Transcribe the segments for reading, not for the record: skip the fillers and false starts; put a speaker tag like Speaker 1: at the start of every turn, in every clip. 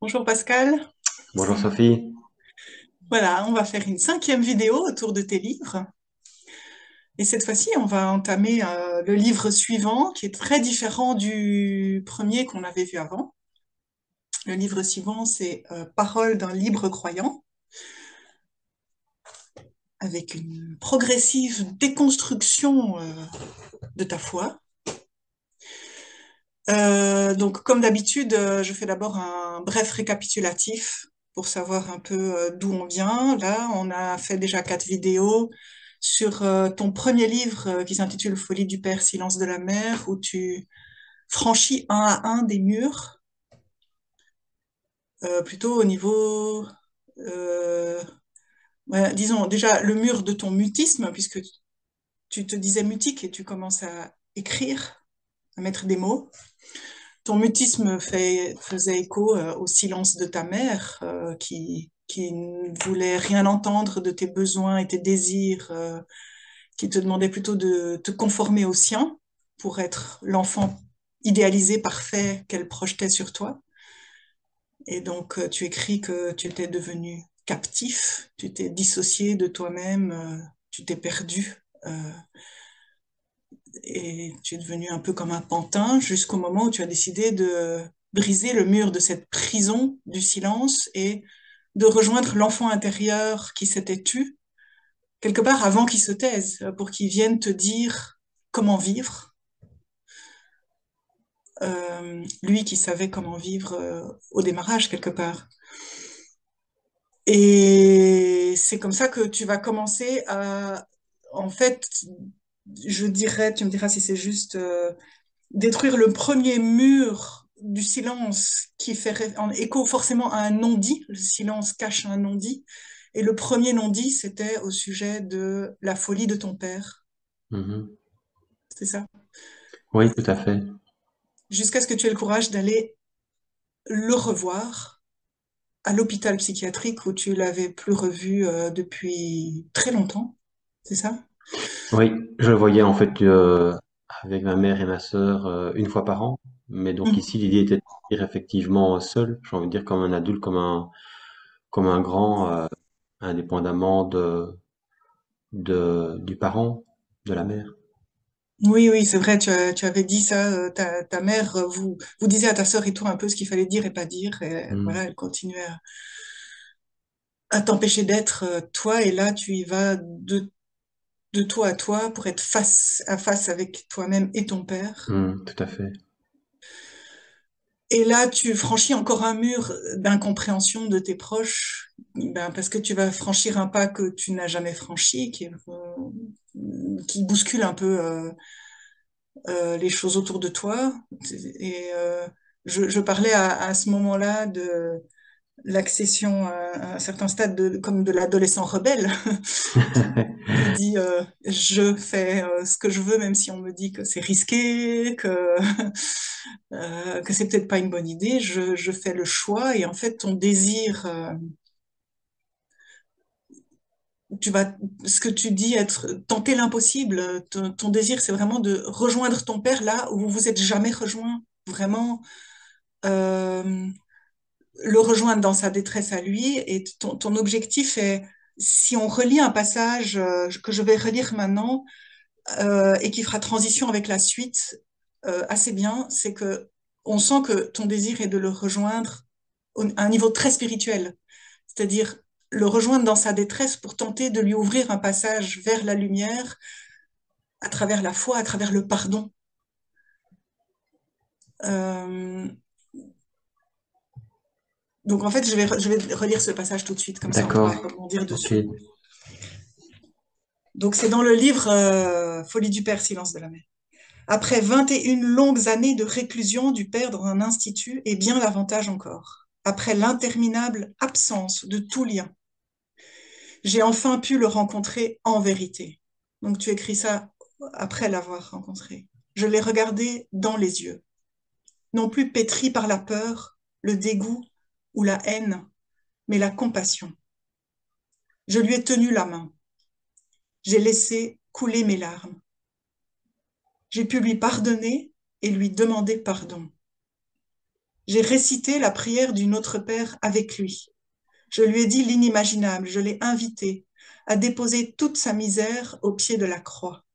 Speaker 1: Bonjour Pascal.
Speaker 2: Bonjour Sophie.
Speaker 1: Voilà, on va faire une cinquième vidéo autour de tes livres. Et cette fois-ci, on va entamer le livre suivant qui est très différent du premier qu'on avait vu avant. Le livre suivant, c'est Paroles d'un libre croyant, avec une progressive déconstruction de ta foi. Donc, comme d'habitude, je fais d'abord un bref récapitulatif pour savoir un peu d'où on vient. Là, on a fait déjà 4 vidéos sur ton premier livre qui s'intitule Folie du Père, Silence de la Mer, où tu franchis un à un des murs, plutôt au niveau, euh, ouais, disons déjà le mur de ton mutisme, puisque tu te disais mutique et tu commences à écrire, à mettre des mots. Ton mutisme faisait écho au silence de ta mère, qui ne voulait rien entendre de tes besoins et tes désirs, qui te demandait plutôt de te conformer aux siens pour être l'enfant idéalisé, parfait qu'elle projetait sur toi. Et donc, tu écris que tu étais devenu captif, tu t'es dissocié de toi-même, tu t'es perdu. Et tu es devenu un peu comme un pantin jusqu'au moment où tu as décidé de briser le mur de cette prison du silence et de rejoindre l'enfant intérieur qui s'était tu, quelque part avant qu'il se taise, pour qu'il vienne te dire comment vivre, lui qui savait comment vivre au démarrage quelque part. Et c'est comme ça que tu vas commencer à, en fait, je dirais, tu me diras si c'est juste, détruire le premier mur du silence qui fait en écho forcément à un non-dit. Le silence cache un non-dit. Et le premier non-dit, c'était au sujet de la folie de ton père.
Speaker 2: Mhm.
Speaker 1: C'est ça.
Speaker 2: Oui, tout à fait.
Speaker 1: Jusqu'à ce que tu aies le courage d'aller le revoir à l'hôpital psychiatrique où tu l'avais plus revu depuis très longtemps. C'est ça?
Speaker 2: Oui, je le voyais en fait avec ma mère et ma sœur une fois par an. Mais donc
Speaker 1: Mhm.
Speaker 2: ici, l'idée était de dire effectivement seul, j'ai envie de dire comme un adulte, comme un grand, indépendamment du parent, de la mère.
Speaker 1: Oui, oui, c'est vrai, tu avais dit ça, ta mère vous disait à ta sœur et toi un peu ce qu'il fallait dire et pas dire, et
Speaker 2: Mm.
Speaker 1: voilà, elle continuait à t'empêcher d'être toi, et là, tu y vas de toi à toi pour être face à face avec toi-même et ton père.
Speaker 2: Mm, tout à fait.
Speaker 1: Et là, tu franchis encore un mur d'incompréhension de tes proches, ben, parce que tu vas franchir un pas que tu n'as jamais franchi, qui bouscule un peu les choses autour de toi. Et je parlais à ce moment-là de l'accession à un certain stade comme de l'adolescent rebelle qui dit je fais ce que je veux même si on me dit que c'est risqué, que c'est peut-être pas une bonne idée, je fais le choix et en fait ton désir, tu vas, ce que tu dis être tenter l'impossible, ton désir c'est vraiment de rejoindre ton père là où vous vous êtes jamais rejoint, vraiment euh, le rejoindre dans sa détresse à lui et ton objectif est, si on relit un passage que je vais relire maintenant, et qui fera transition avec la suite assez bien, c'est que on sent que ton désir est de le rejoindre à un niveau très spirituel, c'est-à-dire le rejoindre dans sa détresse pour tenter de lui ouvrir un passage vers la lumière à travers la foi, à travers le pardon. Euh, donc en fait, je vais relire ce passage tout de suite, comme ça on pourra
Speaker 2: D'accord.
Speaker 1: rebondir
Speaker 2: Ok.
Speaker 1: dessus. Donc c'est dans le livre Folie du Père, Silence de la Mer. Après 21 longues années de réclusion du père dans un institut et bien davantage encore, après l'interminable absence de tout lien, j'ai enfin pu le rencontrer en vérité. Donc tu écris ça après l'avoir rencontré. Je l'ai regardé dans les yeux, non plus pétri par la peur, le dégoût ou la haine, mais la compassion. Je lui ai tenu la main. J'ai laissé couler mes larmes. J'ai pu lui pardonner et lui demander pardon. J'ai récité la prière du Notre Père avec lui. Je lui ai dit l'inimaginable, je l'ai invité à déposer toute sa misère au pied de la croix.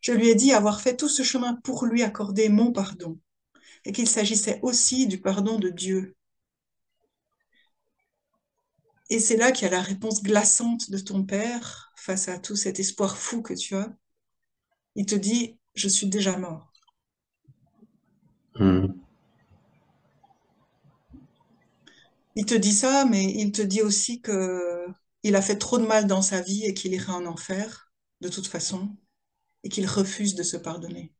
Speaker 1: Je lui ai dit avoir fait tout ce chemin pour lui accorder mon pardon et qu'il s'agissait aussi du pardon de Dieu. Et c'est là qu'il y a la réponse glaçante de ton père face à tout cet espoir fou que tu as. Il te dit, je suis déjà mort.
Speaker 2: Mhm.
Speaker 1: Il te dit ça, mais il te dit aussi que il a fait trop de mal dans sa vie et qu'il ira en enfer, de toute façon, et qu'il refuse de se pardonner.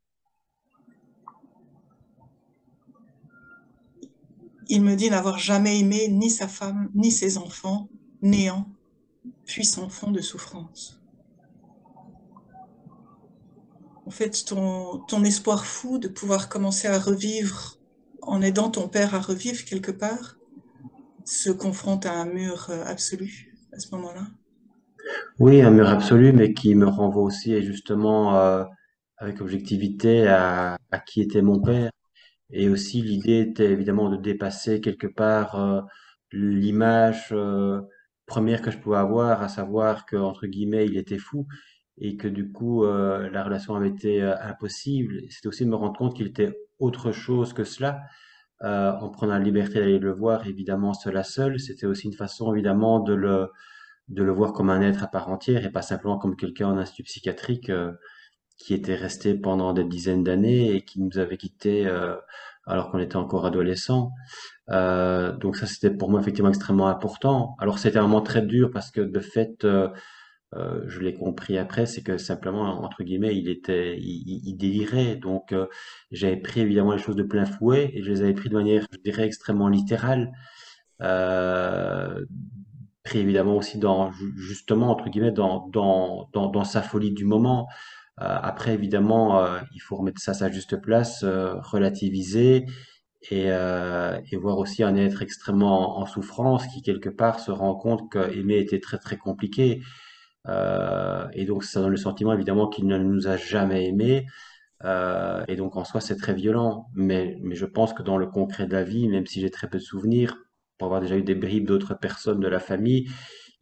Speaker 1: Il me dit n'avoir jamais aimé ni sa femme, ni ses enfants, néant, puis sans fond de souffrance. En fait, ton espoir fou de pouvoir commencer à revivre en aidant ton père à revivre quelque part, se confronte à un mur absolu à ce moment-là.
Speaker 2: Oui, un mur absolu, mais qui me renvoie aussi et justement avec objectivité à qui était mon père. Et aussi l'idée était évidemment de dépasser quelque part l'image première que je pouvais avoir, à savoir que entre guillemets il était fou et que du coup la relation avait été impossible. C'était aussi de me rendre compte qu'il était autre chose que cela, en prenant la liberté d'aller le voir évidemment cela seul. C'était aussi une façon évidemment de le voir comme un être à part entière et pas simplement comme quelqu'un en institut psychiatrique qui était resté pendant des dizaines d'années et qui nous avait quittés alors qu'on était encore adolescents. Donc ça, c'était pour moi effectivement extrêmement important. Alors c'était un moment très dur parce que de fait, je l'ai compris après, c'est que simplement, entre guillemets, il délirait. Donc j'avais pris évidemment les choses de plein fouet et je les avais pris de manière, je dirais, extrêmement littérale. Euh, Pris évidemment aussi dans justement entre guillemets dans sa folie du moment. Après évidemment il faut remettre ça à sa juste place, relativiser et voir aussi un être extrêmement en souffrance qui quelque part se rend compte qu'aimer était très très compliqué. Et donc ça donne le sentiment évidemment qu'il ne nous a jamais aimés. Et donc en soi c'est très violent, mais je pense que dans le concret de la vie, même si j'ai très peu de souvenirs, pour avoir déjà eu des bribes d'autres personnes de la famille,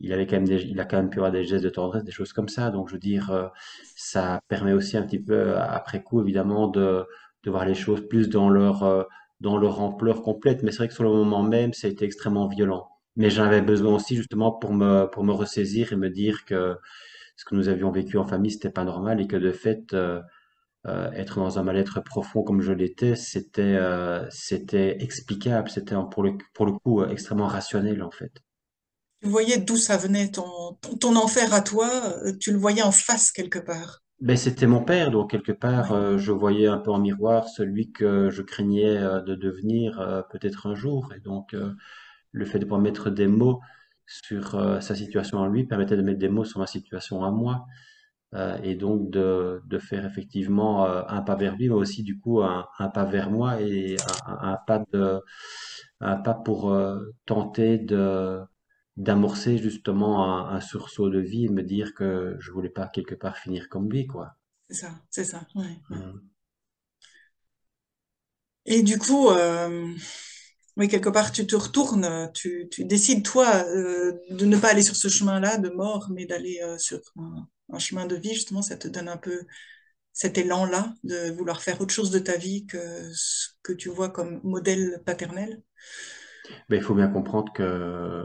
Speaker 2: il a quand même pu avoir des gestes de tendresse, des choses comme ça. Donc je veux dire, ça permet aussi un petit peu après coup évidemment de voir les choses plus dans leur ampleur complète. Mais c'est vrai que sur le moment même, ça a été extrêmement violent. Mais j'en avais besoin aussi justement pour me ressaisir et me dire que ce que nous avions vécu en famille, c'était pas normal et que de fait, être dans un mal-être profond comme je l'étais, c'était explicable, c'était pour le coup extrêmement rationnel en fait.
Speaker 1: Tu voyais d'où ça venait, ton enfer à toi, tu le voyais en face quelque part.
Speaker 2: Ben, c'était mon père, donc quelque part,
Speaker 1: Oui,
Speaker 2: je voyais un peu en miroir celui que je craignais de devenir peut-être un jour. Et donc, le fait de pouvoir mettre des mots sur sa situation à lui permettait de mettre des mots sur ma situation à moi. Et donc de faire effectivement un pas vers lui, mais aussi du coup un pas vers moi et un pas pour tenter d'amorcer justement un sursaut de vie et me dire que je voulais pas quelque part finir comme lui, quoi.
Speaker 1: c'est ça. Ouais, ouais.
Speaker 2: Mm.
Speaker 1: Et du coup, oui, quelque part, tu te retournes, tu décides, toi, de ne pas aller sur ce chemin-là de mort, mais d'aller sur un chemin de vie, justement, ça te donne un peu cet élan-là de vouloir faire autre chose de ta vie que ce que tu vois comme modèle paternel.
Speaker 2: Ben, il faut bien comprendre que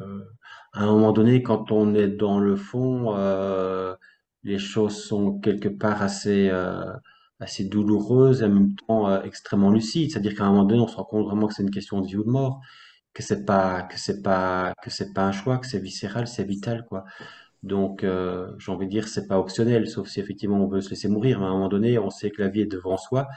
Speaker 2: à un moment donné, quand on est dans le fond, les choses sont quelque part assez douloureuses et en même temps extrêmement lucides. C'est-à-dire qu'à un moment donné, on se rend compte vraiment que c'est une question de vie ou de mort, que c'est pas un choix, que c'est viscéral, c'est vital, quoi. Donc, j'ai envie de dire, c'est pas optionnel, sauf si effectivement on veut se laisser mourir. Mais à un moment donné, on sait que la vie est devant soi.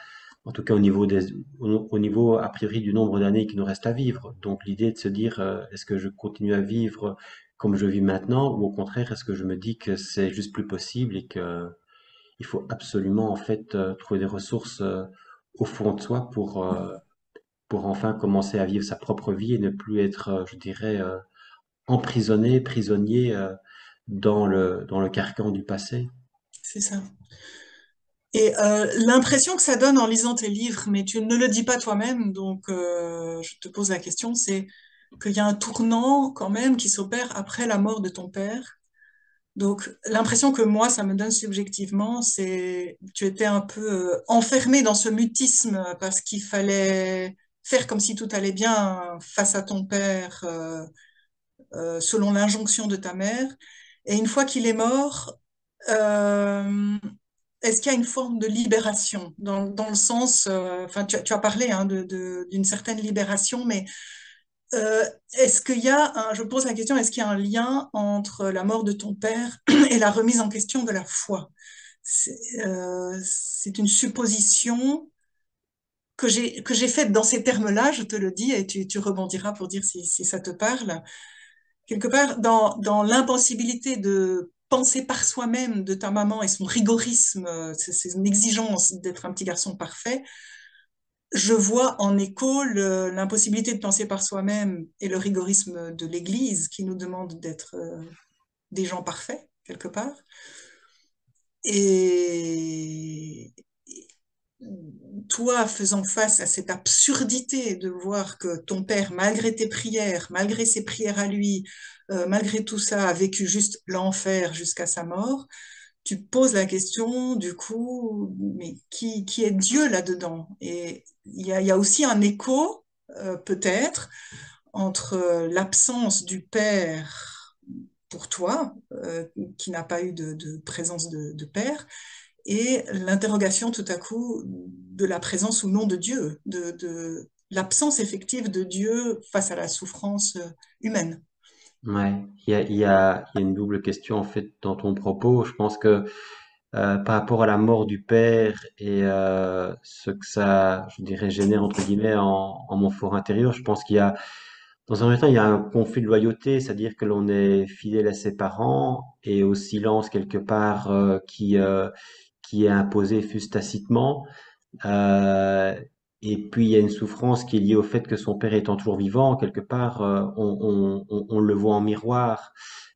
Speaker 2: En tout cas, au niveau, a priori, du nombre d'années qui nous reste à vivre. Donc, l'idée de se dire, est-ce que je continue à vivre comme je vis maintenant, ou au contraire, est-ce que je me dis que c'est juste plus possible et que il faut absolument, en fait, trouver des ressources, au fond de soi pour enfin commencer à vivre sa propre vie et ne plus être, je dirais, emprisonné, prisonnier, dans le carcan du passé.
Speaker 1: C'est ça. Et l'impression que ça donne en lisant tes livres, mais tu ne le dis pas toi-même, donc je te pose la question, c'est qu'il y a un tournant quand même qui s'opère après la mort de ton père. Donc l'impression que moi, ça me donne subjectivement, c'est tu étais un peu enfermé dans ce mutisme parce qu'il fallait faire comme si tout allait bien face à ton père, selon l'injonction de ta mère. Et une fois qu'il est mort, euh, est-ce qu'il y a une forme de libération dans le sens, enfin, tu as parlé hein, d'une certaine libération, mais euh, est-ce qu'il y a je pose la question, est-ce qu'il y a un lien entre la mort de ton père et la remise en question de la foi? C'est une supposition que j'ai faite dans ces termes-là, je te le dis, et tu rebondiras pour dire si ça te parle. Quelque part, dans l'impossibilité de penser par soi-même de ta maman et son rigorisme, c'est une exigence d'être un petit garçon parfait, je vois en écho l'impossibilité de penser par soi-même et le rigorisme de l'Église qui nous demande d'être des gens parfaits, quelque part. Et toi, faisant face à cette absurdité de voir que ton père, malgré tes prières, malgré ses prières à lui, malgré tout ça, a vécu juste l'enfer jusqu'à sa mort, tu poses la question, du coup, mais qui est Dieu là-dedans? Et il y a aussi un écho, peut-être, entre l'absence du père pour toi, qui n'a pas eu de présence de père, et l'interrogation tout à coup de la présence ou non de Dieu, de l'absence effective de Dieu face à la souffrance humaine.
Speaker 2: Ouais, il y a une double question en fait dans ton propos. Je pense que par rapport à la mort du père et ce que ça, je dirais, génère entre guillemets en mon fort intérieur, je pense qu'il y a, dans un premier temps, il y a un conflit de loyauté, c'est-à-dire que l'on est fidèle à ses parents et au silence quelque part qui est imposé fût-ce tacitement. Euh, et puis il y a une souffrance qui est liée au fait que son père étant toujours vivant, quelque part, on le voit en miroir.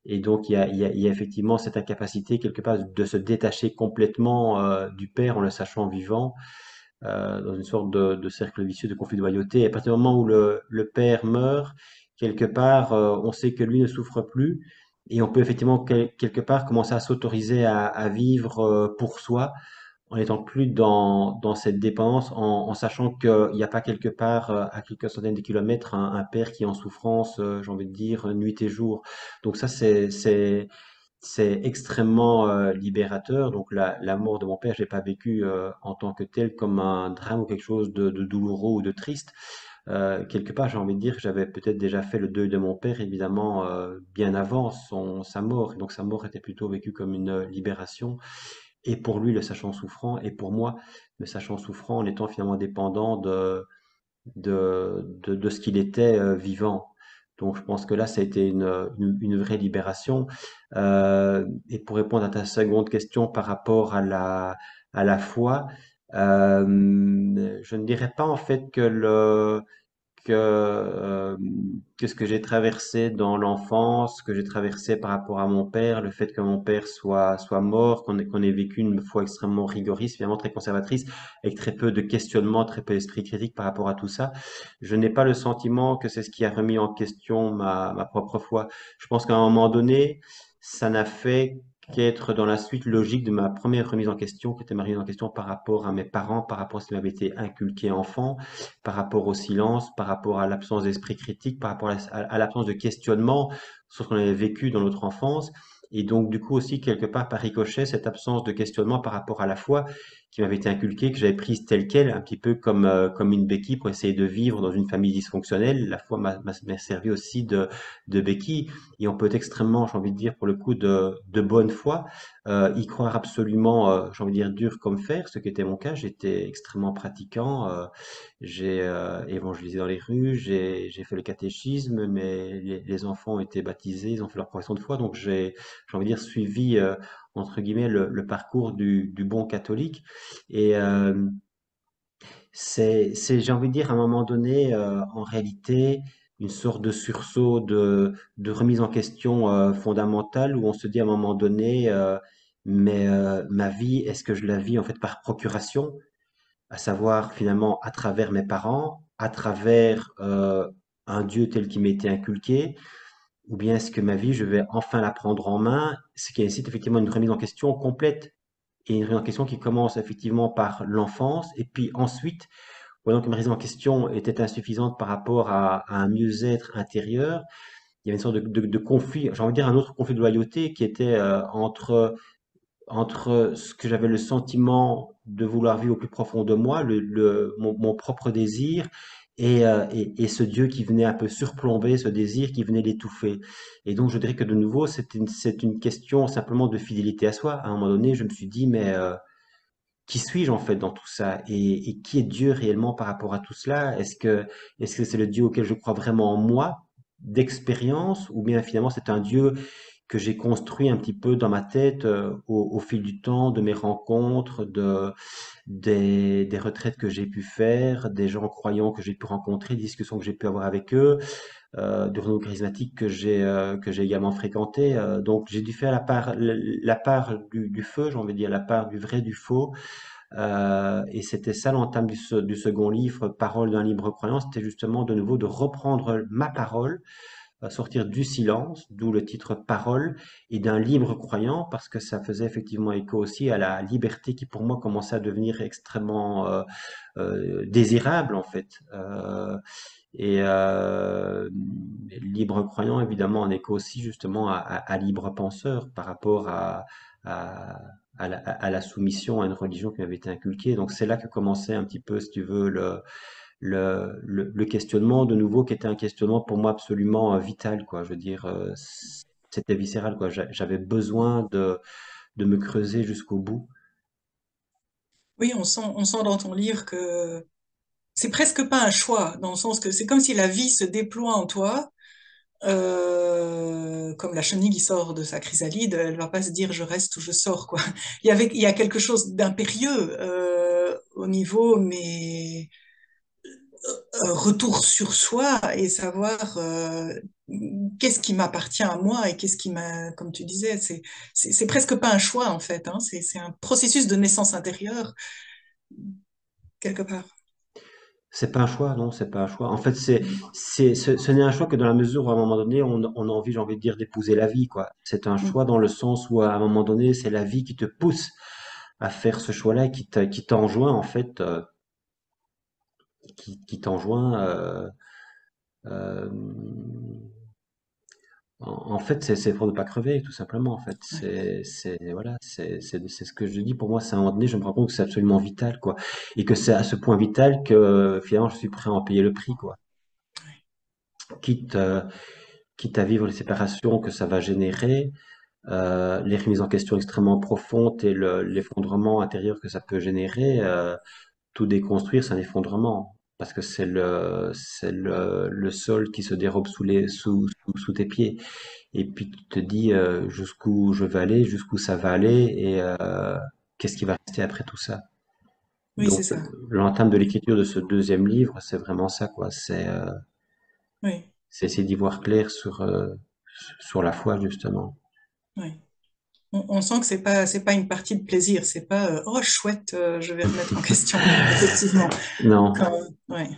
Speaker 2: Et donc il y a effectivement cette incapacité quelque part de se détacher complètement du père en le sachant vivant, dans une sorte de cercle vicieux de conflit de loyauté. Et à partir du moment où le père meurt, quelque part, on sait que lui ne souffre plus. Et on peut effectivement quelque part commencer à s'autoriser à vivre pour soi en étant plus dans cette dépendance, en sachant qu'il n'y a pas quelque part, à quelques centaines de kilomètres, un père qui est en souffrance, j'ai envie de dire, nuit et jour. Donc ça, c'est extrêmement libérateur. Donc la mort de mon père, je l'ai pas vécu en tant que tel comme un drame ou quelque chose de douloureux ou de triste. Quelque part, j'ai envie de dire que j'avais peut-être déjà fait le deuil de mon père, évidemment, bien avant sa mort. Et donc sa mort était plutôt vécue comme une libération. Et pour lui, le sachant souffrant, et pour moi, le sachant souffrant en étant finalement dépendant de ce qu'il était vivant. Donc je pense que là, ça a été une vraie libération. Et pour répondre à ta seconde question par rapport à la foi, je ne dirais pas en fait que ce que j'ai traversé dans l'enfance, ce que j'ai traversé par rapport à mon père, le fait que mon père soit mort, qu'on ait vécu une foi extrêmement rigoriste, finalement très conservatrice, avec très peu de questionnement, très peu d'esprit critique par rapport à tout ça, je n'ai pas le sentiment que c'est ce qui a remis en question ma propre foi. Je pense qu'à un moment donné, ça n'a fait qu'être dans la suite logique de ma première remise en question, qui était ma remise en question par rapport à mes parents, par rapport à ce qui m'avait été inculqué enfant, par rapport au silence, par rapport à l'absence d'esprit critique, par rapport à l'absence de questionnement sur ce qu'on avait vécu dans notre enfance. Et donc, du coup, aussi, quelque part, par ricochet, cette absence de questionnement par rapport à la foi qui m'avait été inculquée, que j'avais prise telle quelle, un petit peu comme une béquille pour essayer de vivre dans une famille dysfonctionnelle. La foi m'a servi aussi de béquille. Et on peut être extrêmement, j'ai envie de dire, pour le coup, de bonne foi, y croire absolument, j'ai envie de dire, dur comme fer, ce qui était mon cas. J'étais extrêmement pratiquant. J'ai évangélisé dans les rues, j'ai fait le catéchisme, mais les enfants ont été baptisés, ils ont fait leur profession de foi, donc j'ai envie de dire, suivi, entre guillemets, le parcours du bon catholique. Et j'ai envie de dire, à un moment donné, en réalité, une sorte de sursaut de remise en question fondamentale où on se dit à un moment donné, mais ma vie, est-ce que je la vis en fait par procuration, à savoir finalement à travers mes parents, à travers un Dieu tel qu'il m'a été inculqué, ou bien est-ce que ma vie, je vais enfin la prendre en main, ce qui nécessite effectivement une remise en question complète, et une remise en question qui commence effectivement par l'enfance, et puis ensuite, voyant que ma remise en question était insuffisante par rapport à un mieux-être intérieur, il y avait une sorte de conflit, j'ai envie de dire un autre conflit de loyauté qui était entre ce que j'avais le sentiment de vouloir vivre au plus profond de moi, mon propre désir, et ce Dieu qui venait un peu surplomber ce désir, qui venait l'étouffer. Et donc je dirais que de nouveau, c'est une question simplement de fidélité à soi. À un moment donné, je me suis dit, mais qui suis-je en fait dans tout ça? Et qui est Dieu réellement par rapport à tout cela? Est-ce que c'est le Dieu auquel je crois vraiment en moi, d'expérience, ou bien finalement c'est un Dieu que j'ai construit un petit peu dans ma tête au fil du temps, de mes rencontres, des retraites que j'ai pu faire, des gens croyants que j'ai pu rencontrer, des discussions que j'ai pu avoir avec eux, du renouveau charismatique que j'ai également fréquenté. Donc j'ai dû faire la part du feu, j'ai envie de dire, la part du vrai du faux. Et c'était ça l'entame du second livre, Parole d'un libre croyant, c'était justement de nouveau de reprendre ma parole, sortir du silence, d'où le titre Parole, et d'un libre croyant, parce que ça faisait effectivement écho aussi à la liberté qui pour moi commençait à devenir extrêmement désirable en fait. Et libre croyant évidemment en écho aussi justement à libre penseur par rapport à, à la soumission à une religion qui m'avait été inculquée. Donc c'est là que commençait un petit peu, si tu veux, le questionnement de nouveau qui était un questionnement pour moi absolument vital, quoi. Je veux dire, c'était viscéral, quoi. J'avais besoin de me creuser jusqu'au bout.
Speaker 1: Oui, on sent dans ton livre que c'est presque pas un choix, dans le sens que c'est comme si la vie se déploie en toi, comme la chenille qui sort de sa chrysalide, elle va pas se dire je reste ou je sors, quoi. Il y a quelque chose d'impérieux au niveau, mais retour sur soi et savoir qu'est-ce qui m'appartient à moi et qu'est-ce qui m'a, comme tu disais, c'est presque pas un choix en fait, hein, c'est un processus de naissance intérieure quelque part.
Speaker 2: C'est pas un choix, non, c'est pas un choix. En fait, ce n'est un choix que dans la mesure où à un moment donné, on a envie, j'ai envie de dire, d'épouser la vie, quoi. C'est un choix
Speaker 1: Mm.
Speaker 2: dans le sens où à un moment donné, c'est la vie qui te pousse à faire ce choix-là, et qui t'enjoint, en fait, qui t'enjoint, euh, en fait, c'est pour ne pas crever, tout simplement. En fait,
Speaker 1: Ouais.
Speaker 2: voilà, c'est ce que je dis. Pour moi, c'est à un moment donné, je me rends compte que c'est absolument vital, quoi, et que c'est à ce point vital que finalement, je suis prêt à en payer le prix, quoi. Quitte, quitte à vivre les séparations que ça va générer, les remises en question extrêmement profondes et l'effondrement intérieur que ça peut générer. Tout déconstruire, c'est un effondrement. Parce que c'est le sol qui se dérobe sous tes pieds. Et puis tu te dis jusqu'où je vais aller, jusqu'où ça va aller, et qu'est-ce qui va rester après tout ça.
Speaker 1: Oui,
Speaker 2: Donc
Speaker 1: c'est ça.
Speaker 2: l'entame de
Speaker 1: Oui,
Speaker 2: l'écriture de ce deuxième livre, c'est vraiment ça, quoi.
Speaker 1: oui,
Speaker 2: C'est essayer d'y voir clair sur la foi, justement.
Speaker 1: oui. On sent que c'est pas une partie de plaisir, c'est pas oh chouette, je vais remettre en question. Effectivement.
Speaker 2: Non.
Speaker 1: Ouais.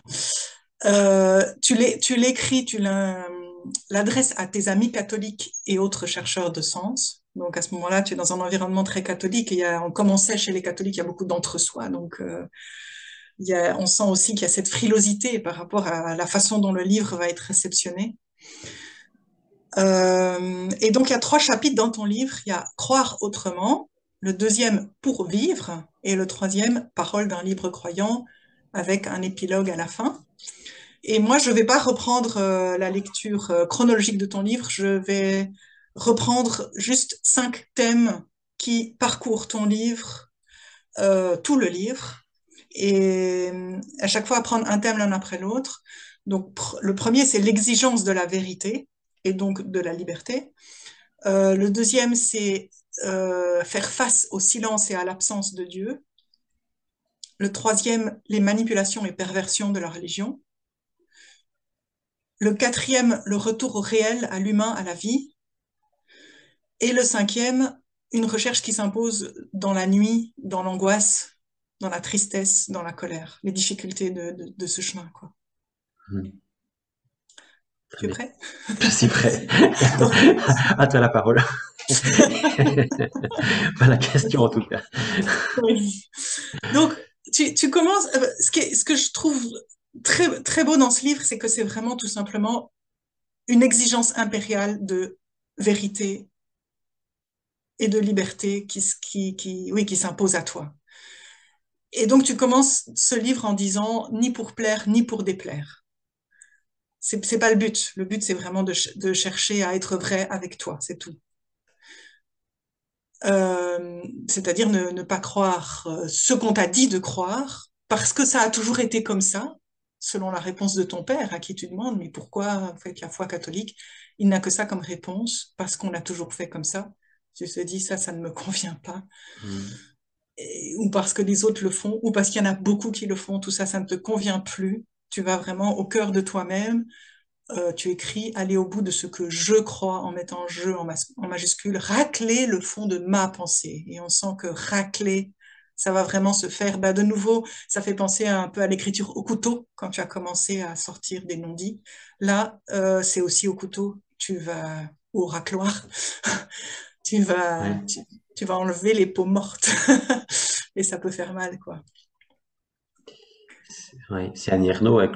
Speaker 1: Tu l'écris, l'adresses à tes amis catholiques et autres chercheurs de sens. Donc à ce moment-là, tu es dans un environnement très catholique. Et comme on sait chez les catholiques, il y a beaucoup d'entre-soi. Donc on sent aussi qu'il y a cette frilosité par rapport à la façon dont le livre va être réceptionné. Et donc il y a trois chapitres dans ton livre. Il y a Croire autrement, le deuxième Pour vivre et le troisième Parole d'un libre croyant avec un épilogue à la fin. Et moi, je ne vais pas reprendre la lecture chronologique de ton livre, je vais reprendre juste 5 thèmes qui parcourent ton livre, tout le livre, et à chaque fois prendre un thème l'un après l'autre. Donc, le premier, c'est l'exigence de la vérité et donc de la liberté. Le deuxième, c'est faire face au silence et à l'absence de Dieu. Le troisième, les manipulations et perversions de la religion. Le quatrième, le retour au réel, à l'humain, à la vie. Et le cinquième, une recherche qui s'impose dans la nuit, dans l'angoisse, dans la tristesse, dans la colère, les difficultés de ce chemin, quoi.
Speaker 2: Mhm. Très
Speaker 1: Tu es
Speaker 2: bien.
Speaker 1: prêt?
Speaker 2: Je suis prêt.
Speaker 1: Donc,
Speaker 2: À toi la parole. Pas la question en tout cas.
Speaker 1: oui. Donc, tu commences. Ce que je trouve très, très beau dans ce livre, c'est que c'est vraiment tout simplement une exigence impériale de vérité et de liberté oui, qui s'impose à toi. Et donc, tu commences ce livre en disant ni pour plaire, ni pour déplaire. C'est pas le but. Le but, c'est vraiment de chercher à être vrai avec toi, c'est tout. C'est-à-dire ne pas croire ce qu'on t'a dit de croire, parce que ça a toujours été comme ça, selon la réponse de ton père, à qui tu demandes, mais pourquoi faites la foi catholique? Il n'a que ça comme réponse, parce qu'on l'a toujours fait comme ça. Tu te dis, ça ne me convient pas.
Speaker 2: Mhm.
Speaker 1: Ou parce que les autres le font, ou parce qu'il y en a beaucoup qui le font, tout ça, ça ne te convient plus. Tu vas vraiment au cœur de toi-même, tu écris aller au bout de ce que je crois en mettant je en majuscule, racler le fond de ma pensée. Et on sent que racler, ça va vraiment se faire. Bah, de nouveau, ça fait penser un peu à l'écriture au couteau quand tu as commencé à sortir des non-dits. Là, c'est aussi au couteau. Tu vas ou au racloir, tu vas,
Speaker 2: Ouais.
Speaker 1: tu, tu vas enlever les peaux mortes et ça peut faire mal, quoi.
Speaker 2: Ouais. C'est Annie Ernaux avec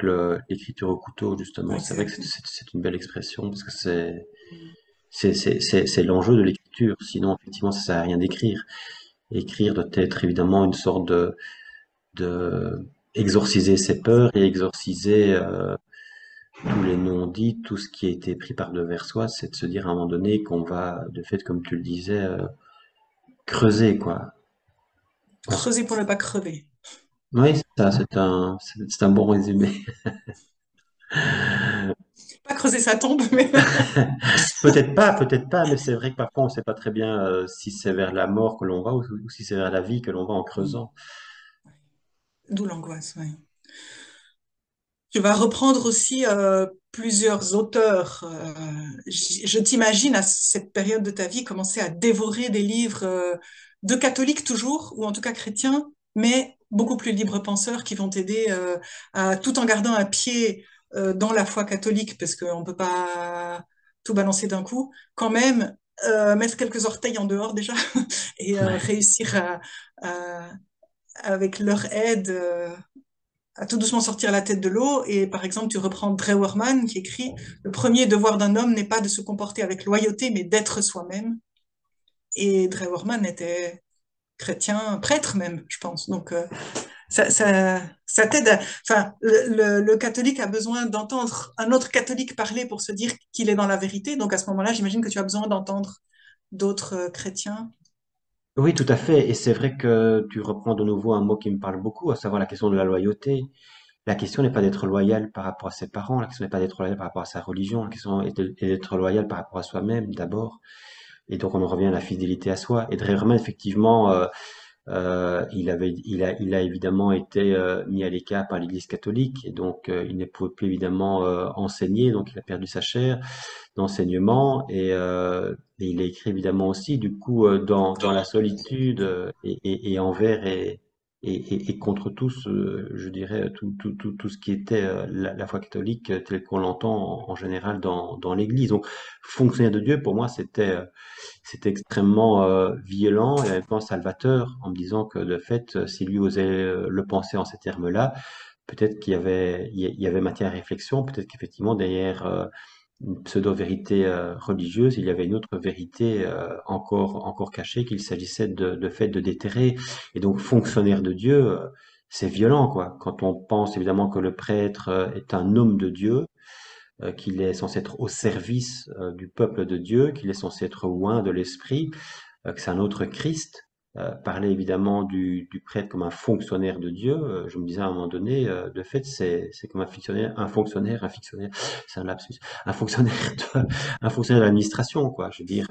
Speaker 2: l'écriture au couteau, justement. C'est vrai que
Speaker 1: Exact.
Speaker 2: c'est une belle expression parce que c'est l'enjeu de l'écriture. Sinon, effectivement, ça sert à rien d'écrire. Écrire doit être évidemment une sorte de exorciser ses peurs et exorciser tous les non-dits, tout ce qui a été pris par devers soi, c'est de se dire à un moment donné qu'on va, de fait, comme tu le disais, creuser, quoi.
Speaker 1: Creuser pour ne pas crever.
Speaker 2: Oui, c'est ça, c'est un bon résumé.
Speaker 1: Pas creuser sa tombe, mais
Speaker 2: Peut-être pas, mais c'est vrai que parfois on sait pas très bien si c'est vers la mort que l'on va ou si c'est vers la vie que l'on va en creusant.
Speaker 1: d'où l'angoisse. Ouais. Tu vas reprendre aussi plusieurs auteurs. Je t'imagine à cette période de ta vie commencer à dévorer des livres de catholiques toujours, ou en tout cas chrétiens, mais beaucoup plus libres penseurs qui vont t'aider à, tout en gardant un pied dans la foi catholique, parce qu'on ne peut pas tout balancer d'un coup, quand même mettre quelques orteils en dehors déjà et
Speaker 2: Ouais,
Speaker 1: réussir avec leur aide à tout doucement sortir la tête de l'eau. Et par exemple, tu reprends Drewerman qui écrit le premier devoir d'un homme n'est pas de se comporter avec loyauté, mais d'être soi-même. Et Drewerman était chrétien, prêtre même, je pense. Donc, ça t'aide. Enfin, le catholique a besoin d'entendre un autre catholique parler pour se dire qu'il est dans la vérité. Donc, à ce moment-là, j'imagine que tu as besoin d'entendre d'autres chrétiens.
Speaker 2: oui, tout à fait. Et c'est vrai que tu reprends de nouveau un mot qui me parle beaucoup, à savoir la question de la loyauté. La question n'est pas d'être loyal par rapport à ses parents, la question n'est pas d'être loyal par rapport à sa religion, la question est d'être loyal par rapport à soi-même d'abord. Et donc on en revient à la fidélité à soi. Et Dreherman, effectivement, il a évidemment été mis à l'écart par l'Église catholique, et donc il ne pouvait plus évidemment enseigner, donc il a perdu sa chaire d'enseignement, et il a écrit évidemment aussi, du coup, dans la solitude et envers et contre tous, je dirais, tout ce qui était la foi catholique telle qu'on l'entend en général dans l'Église. Donc, fonctionnaire de Dieu, pour moi, c'était extrêmement violent et en même temps salvateur, en me disant que de fait, si lui osait le penser en ces termes-là, peut-être qu'il y avait matière à réflexion, peut-être qu'effectivement derrière une pseudo-vérité religieuse, il y avait une autre vérité encore cachée qu'il s'agissait de fait de déterrer. Et donc fonctionnaire de Dieu, c'est violent, quoi. Quand on pense évidemment que le prêtre est un homme de Dieu, qu'il est censé être au service du peuple de Dieu, qu'il est censé être loin de l'esprit, que c'est un autre Christ. Parler évidemment du prêtre comme un fonctionnaire de Dieu, je me disais à un moment donné, de fait, c'est comme un fictionnaire, c'est un lapsus, un fonctionnaire un fonctionnaire de l'administration, quoi. Je veux dire,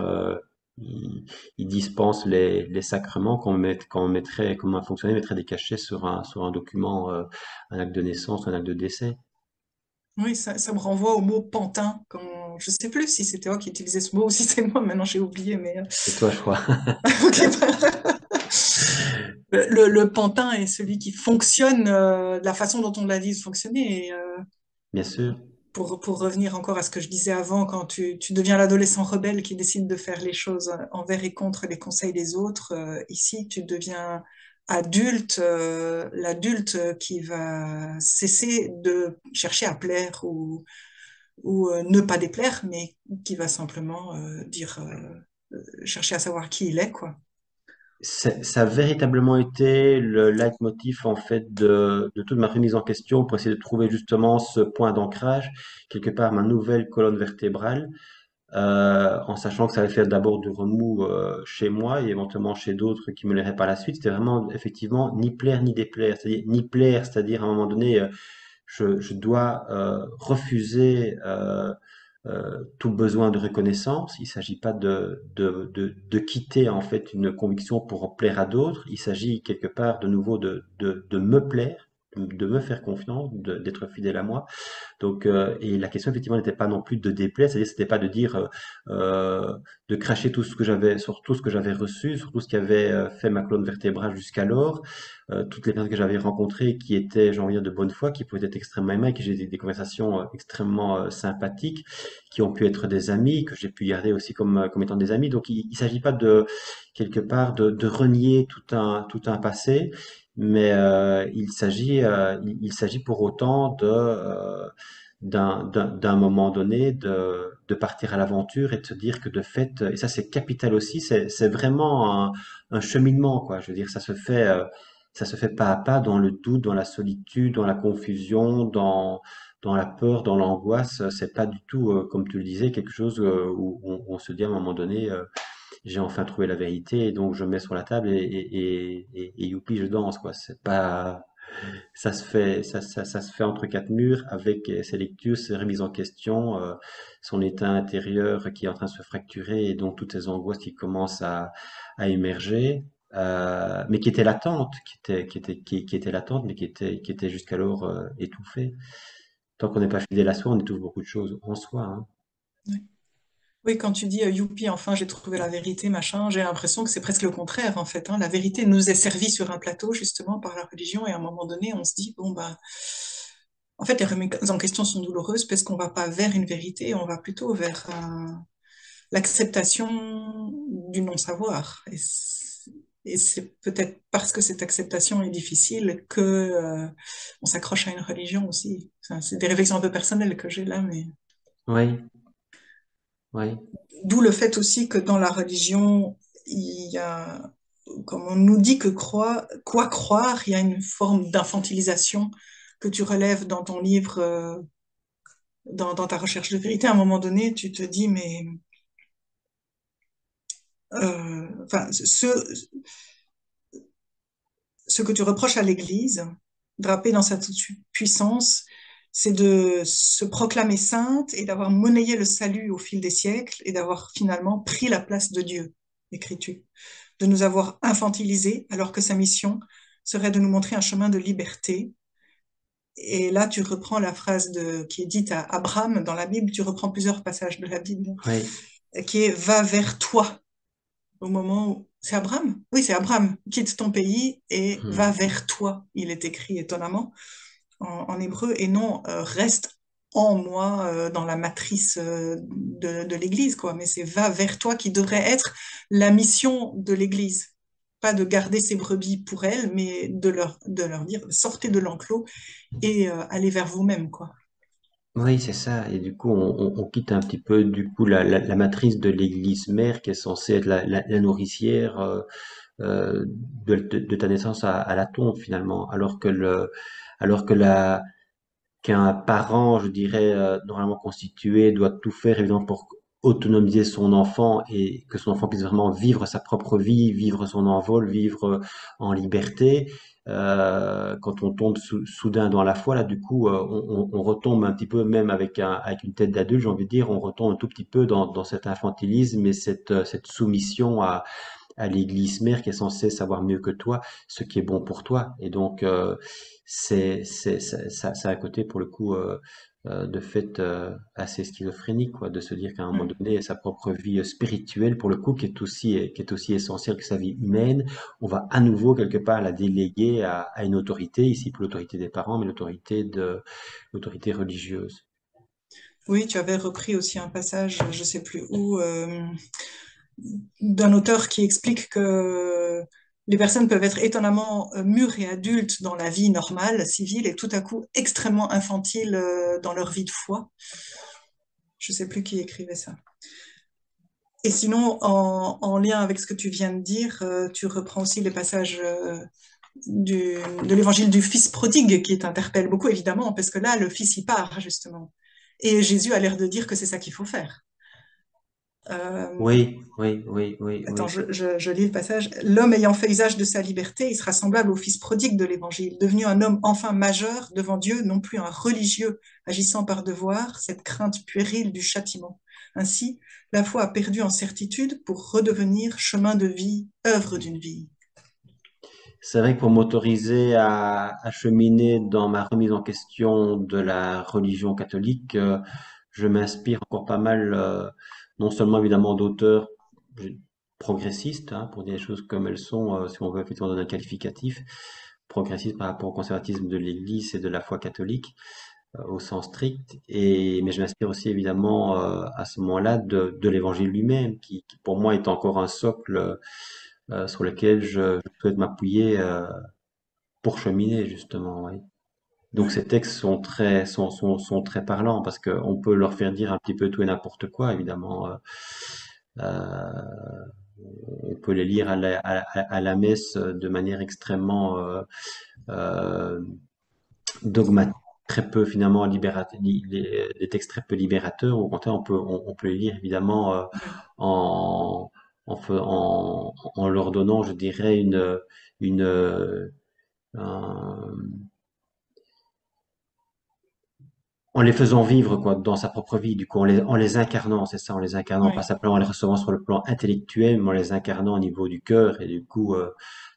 Speaker 2: il dispense les sacrements qu'on mettrait, comme un fonctionnaire mettrait des cachets sur un document, un acte de naissance, un acte de décès.
Speaker 1: Oui, ça me renvoie au mot pantin. Quand, je sais plus si c'était toi qui utilisais ce mot ou si c'est moi, maintenant j'ai oublié, mais
Speaker 2: C'est toi, je crois.
Speaker 1: ok, le pantin est celui qui fonctionne de la façon dont on l'a dit de fonctionner. Et,
Speaker 2: Bien sûr.
Speaker 1: pour revenir encore à ce que je disais avant, quand tu deviens l'adolescent rebelle qui décide de faire les choses envers et contre les conseils des autres, ici tu deviens adulte, l'adulte qui va cesser de chercher à plaire ou ne pas déplaire, mais qui va simplement dire, chercher à savoir qui il est, quoi.
Speaker 2: Ça a véritablement été le leitmotiv en fait de toute ma remise en question pour essayer de trouver justement ce point d'ancrage, quelque part ma nouvelle colonne vertébrale, en sachant que ça allait faire d'abord du remous chez moi et éventuellement chez d'autres qui me l'airaient par la suite. C'était vraiment effectivement ni plaire ni déplaire, c'est-à-dire ni plaire, c'est-à-dire à un moment donné je dois refuser tout besoin de reconnaissance. Il ne s'agit pas de quitter en fait une conviction pour plaire à d'autres. Il s'agit quelque part de nouveau de me plaire, de me faire confiance, d'être fidèle à moi. Donc, et la question effectivement n'était pas non plus de déplaire, c'est-à-dire c'était pas de dire, de cracher tout ce que j'avais sur tout ce que j'avais reçu, sur tout ce qui avait fait ma colonne vertébrale jusqu'alors, toutes les personnes que j'avais rencontrées qui étaient, j'ai envie de dire, de bonne foi, qui pouvaient être extrêmement aimables, que j'ai des conversations extrêmement sympathiques, qui ont pu être des amis, que j'ai pu garder aussi comme étant des amis. Donc, il s'agit pas de quelque part de renier tout un passé, mais il s'agit pour autant d'un moment donné de partir à l'aventure et de se dire que de fait, et ça c'est capital aussi, c'est vraiment un cheminement, quoi. Je veux dire, ça se fait pas à pas dans le doute, dans la solitude, dans la confusion, dans la peur, dans l'angoisse. C'est pas du tout, comme tu le disais, quelque chose où on se dit à un moment donné, j'ai enfin trouvé la vérité, et donc je mets sur la table et youpi, je danse, quoi. C'est pas, ça se fait entre quatre murs avec ses lectures, ses remises en question, son état intérieur qui est en train de se fracturer et donc toutes ces angoisses qui commencent à émerger, mais qui étaient latentes, qui étaient latentes, mais qui étaient jusqu'alors étouffées. Tant qu'on n'est pas fidèle à soi, on étouffe beaucoup de choses en soi, hein.
Speaker 1: Oui. Oui, quand tu dis youpi, enfin j'ai trouvé la vérité, machin, j'ai l'impression que c'est presque le contraire en fait, hein. La vérité nous est servie sur un plateau justement par la religion et à un moment donné on se dit bon bah en fait les remises en question sont douloureuses parce qu'on va pas vers une vérité, on va plutôt vers l'acceptation du non-savoir. Et c'est peut-être parce que cette acceptation est difficile que on s'accroche à une religion aussi. Enfin, c'est des réflexions un peu personnelles que j'ai là, mais
Speaker 2: Oui, oui,
Speaker 1: d'où le fait aussi que dans la religion, il y a, comme on nous dit que quoi croire, il y a une forme d'infantilisation que tu relèves dans ton livre, dans ta recherche de vérité. À un moment donné, tu te dis, mais enfin, ce que tu reproches à l'Église, drapée dans sa toute-puissance, c'est de se proclamer sainte et d'avoir monnayé le salut au fil des siècles et d'avoir finalement pris la place de Dieu, écris-tu, de nous avoir infantilisés alors que sa mission serait de nous montrer un chemin de liberté. Et là, tu reprends la phrase qui est dite à Abraham dans la Bible, tu reprends plusieurs passages de la Bible,
Speaker 2: oui.
Speaker 1: qui est va vers toi au moment où... C'est Abraham? Oui, c'est Abraham. Quitte ton pays et va
Speaker 2: Hmm.
Speaker 1: vers toi. Il est écrit étonnamment en hébreu et non reste en moi dans la matrice de l'Église, quoi. Mais c'est va vers toi qui devrait être la mission de l'Église. Pas de garder ses brebis pour elle, mais de leur dire sortez de l'enclos et allez vers vous-même, quoi.
Speaker 2: Oui, c'est ça. Et du coup, on quitte un petit peu du coup la matrice de l'église mère qui est censée être la nourricière de ta naissance à la tombe finalement, alors que qu'un parent, je dirais, normalement constitué, doit tout faire évidemment pour autonomiser son enfant et que son enfant puisse vraiment vivre sa propre vie, vivre son envol, vivre en liberté. Quand on tombe soudain dans la foi, là, du coup, on retombe un petit peu, même avec une tête d'adulte, j'ai envie de dire, on retombe un tout petit peu dans cet infantilisme et cette soumission à l'église mère qui est censée savoir mieux que toi ce qui est bon pour toi. Et donc, ça a un côté, pour le coup, de fait assez schizophrénique, quoi, de se dire qu'à un moment
Speaker 1: Mm.
Speaker 2: donné, sa propre vie spirituelle, pour le coup, qui est aussi essentielle que sa vie humaine, on va à nouveau quelque part la déléguer à une autorité, ici pour l'autorité des parents, mais l'autorité religieuse.
Speaker 1: Oui, tu avais repris aussi un passage, je sais plus où, d'un auteur qui explique que les personnes peuvent être étonnamment mûres et adultes dans la vie normale, civile, et tout à coup extrêmement infantiles dans leur vie de foi. Je sais plus qui écrivait ça. Et sinon, en lien avec ce que tu viens de dire, tu reprends aussi les passages de l'évangile du fils prodigue qui t'interpelle beaucoup, évidemment, parce que là, le fils y part, justement. Et Jésus a l'air de dire que c'est ça qu'il faut faire. Euh,
Speaker 2: Oui, oui, oui, oui,
Speaker 1: Attends,
Speaker 2: oui.
Speaker 1: je lis le passage. L'homme ayant fait usage de sa liberté, il sera semblable au fils prodigue de l'Évangile, devenu un homme enfin majeur devant Dieu, non plus un religieux agissant par devoir, cette crainte puérile du châtiment. Ainsi, la foi a perdu en certitude pour redevenir chemin de vie, œuvre d'une vie.
Speaker 2: C'est vrai que pour m'autoriser à cheminer dans ma remise en question de la religion catholique, je m'inspire encore pas mal, non seulement évidemment d'auteurs progressistes, hein, pour dire les choses comme elles sont, si on veut effectivement donner un qualificatif, progressistes par rapport au conservatisme de l'Église et de la foi catholique, au sens strict. Mais je m'inspire aussi évidemment à ce moment-là de l'Évangile lui-même, qui pour moi est encore un socle sur lequel je souhaite m'appuyer pour cheminer justement. Oui. Donc
Speaker 1: Ouais,
Speaker 2: ces textes sont très parlants parce qu'on peut leur faire dire un petit peu tout et n'importe quoi, évidemment. Euh, on peut les lire à la messe de manière extrêmement euh, dogmatique, très peu finalement des textes très peu libérateurs. Au contraire, on peut les lire évidemment
Speaker 1: ouais.
Speaker 2: en, en leur donnant, je dirais, une, un- en les faisant vivre quoi dans sa propre vie, du coup en les incarnant, c'est ça, en les incarnant, pas
Speaker 1: Ouais.
Speaker 2: simplement en les recevant sur le plan intellectuel, mais en les incarnant au niveau du cœur et du coup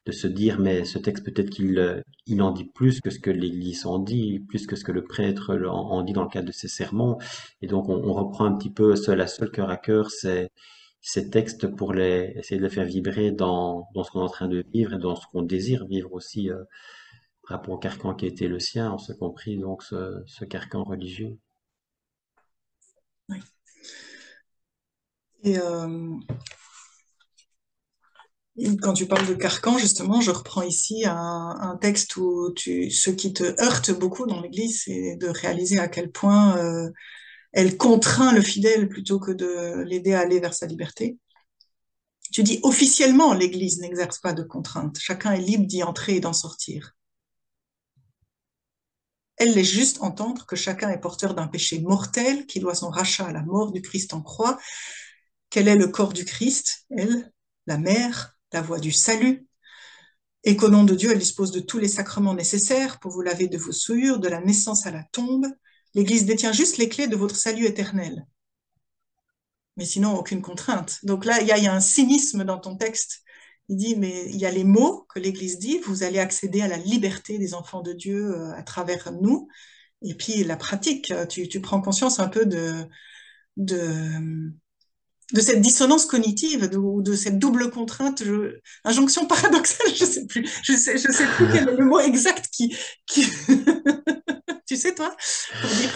Speaker 2: de se dire mais ce texte peut-être il en dit plus que ce que l'Église en dit, plus que ce que le prêtre en dit dans le cadre de ses sermons, et donc on reprend un petit peu la seule cœur à cœur, c'est ces textes pour les essayer de les faire vibrer dans ce qu'on est en train de vivre et dans ce qu'on désire vivre aussi par rapport au carcan qui a été le sien, on s'est compris donc ce carcan religieux.
Speaker 1: Ouais. Et quand tu parles de carcan, justement, je reprends ici un texte où ce qui te heurte beaucoup dans l'Église, c'est de réaliser à quel point elle contraint le fidèle plutôt que de l'aider à aller vers sa liberté. Tu dis officiellement, l'Église n'exerce pas de contrainte. Chacun est libre d'y entrer et d'en sortir. Elle laisse juste entendre que chacun est porteur d'un péché mortel qui doit son rachat à la mort du Christ en croix, qu'elle est le corps du Christ, elle, la mère, la voie du salut, et qu'au nom de Dieu, elle dispose de tous les sacrements nécessaires pour vous laver de vos souillures, de la naissance à la tombe. L'Église détient juste les clés de votre salut éternel, mais sinon aucune contrainte. Donc là, il y a un cynisme dans ton texte. Il dit, mais il y a les mots que l'Église dit, vous allez accéder à la liberté des enfants de Dieu à travers nous, et puis la pratique, tu prends conscience un peu de, de cette dissonance cognitive, de cette double contrainte, injonction paradoxale, je sais plus quel est le mot exact qui tu sais toi, pour dire,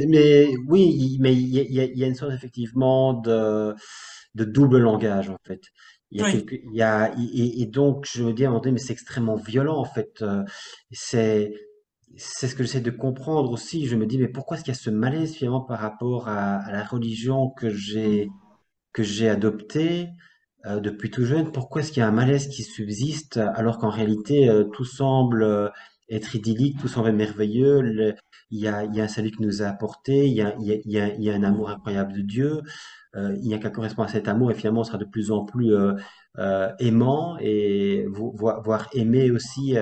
Speaker 2: Mais oui, mais il y a une sorte effectivement de double langage en fait.
Speaker 1: oui,
Speaker 2: Et donc je me dis à un moment donné, mais c'est extrêmement violent en fait. C'est, c'est ce que j'essaie de comprendre aussi. Je me dis, mais pourquoi est-ce qu'il y a ce malaise finalement par rapport à la religion que j'ai adoptée depuis tout jeune? Pourquoi est-ce qu'il y a un malaise qui subsiste alors qu'en réalité tout semble être idyllique, tout semble merveilleux, il y a un salut qui nous a apporté, il y a un amour incroyable de Dieu, il n'y a qu'à correspondre à cet amour et finalement on sera de plus en plus aimant et voire aimé aussi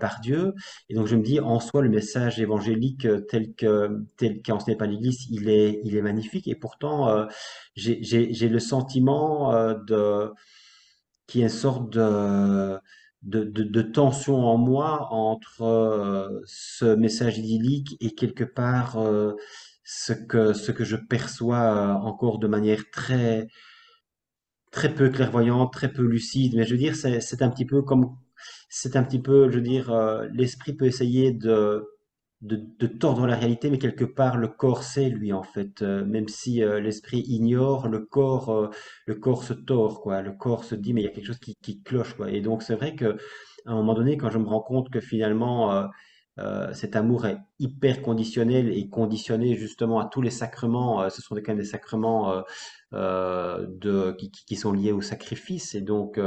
Speaker 2: par Dieu. Et donc je me dis en soi le message évangélique tel qu'enseigné par l'Église, il est magnifique et pourtant j'ai le sentiment qu'il y a une sorte de tension en moi entre ce message idyllique et quelque part ce que je perçois encore de manière très peu clairvoyante, très peu lucide. Mais je veux dire, c'est un petit peu comme, c'est un petit peu, je veux dire, l'esprit peut essayer de tordre la réalité, mais quelque part, le corps sait, lui, en fait. Même si l'esprit ignore, le corps se tord, quoi. Le corps se dit, mais il y a quelque chose qui cloche, quoi. Et donc, c'est vrai que, à un moment donné, quand je me rends compte que finalement, cet amour est hyper conditionnel et conditionné justement à tous les sacrements, ce sont quand même des sacrements qui sont liés au sacrifice et donc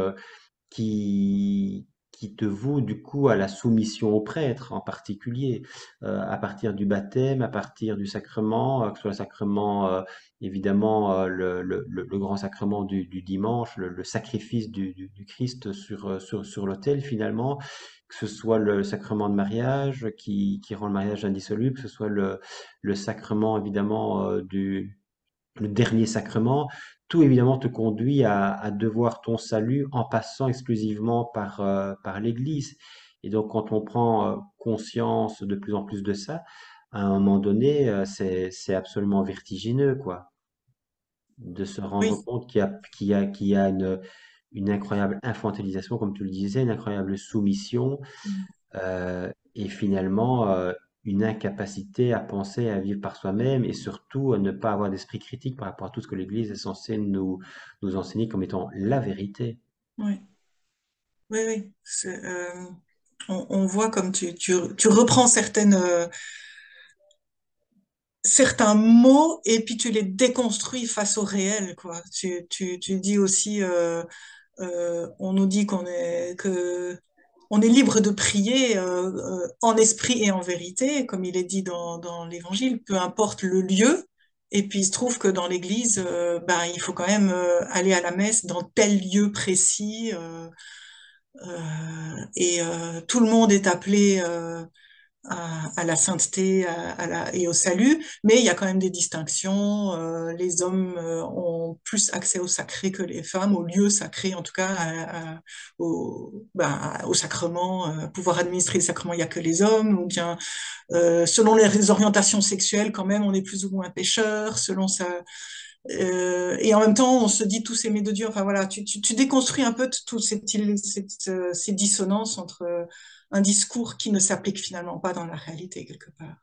Speaker 2: qui te vouent du coup à la soumission au prêtre en particulier, à partir du baptême, à partir du sacrement, que ce soit le sacrement, évidemment, le grand sacrement du dimanche, le sacrifice du Christ sur l'autel finalement, que ce soit le sacrement de mariage qui rend le mariage indissoluble, que ce soit le sacrement évidemment le dernier sacrement, tout évidemment te conduit à devoir ton salut en passant exclusivement par l'Église. Et donc, quand on prend conscience de plus en plus de ça, à un moment donné, c'est absolument vertigineux, quoi, de se rendre
Speaker 1: Oui.
Speaker 2: compte qu'il y a une incroyable infantilisation, comme tu le disais, une incroyable soumission, et finalement une incapacité à penser, à vivre par soi-même et surtout à ne pas avoir d'esprit critique par rapport à tout ce que l'Église est censée nous enseigner comme étant la vérité.
Speaker 1: Oui, oui, oui. On voit comme tu reprends certains mots et puis tu les déconstruis face au réel, quoi. Tu dis aussi, on nous dit on est libre de prier en esprit et en vérité, comme il est dit dans l'Évangile, peu importe le lieu. Et puis il se trouve que dans l'Église, ben, il faut quand même aller à la messe dans tel lieu précis. Et tout le monde est appelé à la sainteté et au salut, mais il y a quand même des distinctions. Les hommes ont plus accès au sacré que les femmes, au lieu sacré en tout cas, au sacrement, pouvoir administrer les sacrements, il n'y a que les hommes, ou bien selon les orientations sexuelles, quand même, on est plus ou moins pécheur, selon ça. Et en même temps, on se dit tous aimés de Dieu. Enfin voilà, tu déconstruis un peu toutes ces dissonances entre un discours qui ne s'applique finalement pas dans la réalité quelque part.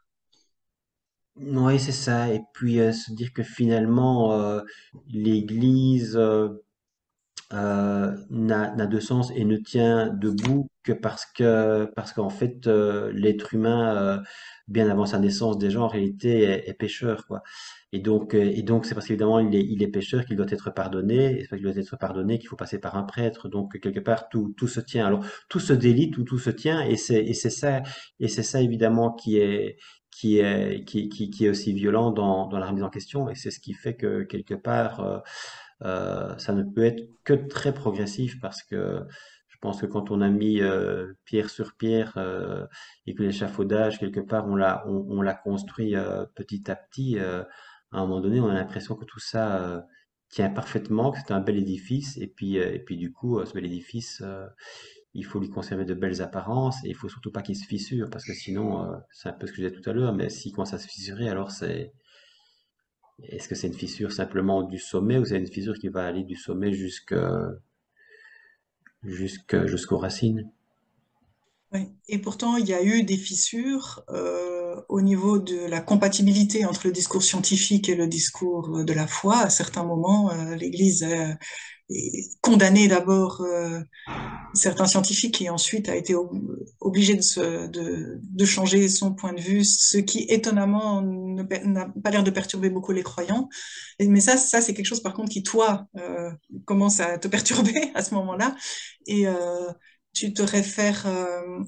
Speaker 2: Oui, c'est ça. Et puis se dire que finalement, l'Église n'a de sens et ne tient debout que parce qu'en fait l'être humain bien avant sa naissance déjà en réalité est pécheur quoi et donc c'est parce qu'évidemment il est pécheur qu'il doit être pardonné et c'est parce qu'il doit être pardonné qu'il faut passer par un prêtre donc quelque part tout se tient alors tout se délie tout se tient et c'est ça évidemment qui est aussi violent dans la remise en question et c'est ce qui fait que quelque part ça ne peut être que très progressif parce que je pense que quand on a mis pierre sur pierre et que l'échafaudage, quelque part, on l'a construit petit à petit, à un moment donné, on a l'impression que tout ça tient parfaitement, que c'est un bel édifice. Et puis du coup, ce bel édifice, il faut lui conserver de belles apparences et il faut surtout pas qu'il se fissure parce que sinon, c'est un peu ce que je disais tout à l'heure, mais s'il commence à se fissurer, alors est-ce que c'est une fissure simplement du sommet ou c'est une fissure qui va aller du sommet jusqu'aux racines?
Speaker 1: Oui. Et pourtant, il y a eu des fissures au niveau de la compatibilité entre le discours scientifique et le discours de la foi. À certains moments, l'Église est condamnée d'abord certains scientifiques et ensuite a été obligée de changer son point de vue, ce qui étonnamment n'a pas l'air de perturber beaucoup les croyants. Mais ça c'est quelque chose par contre qui, toi, commence à te perturber à ce moment-là. Et tu te réfères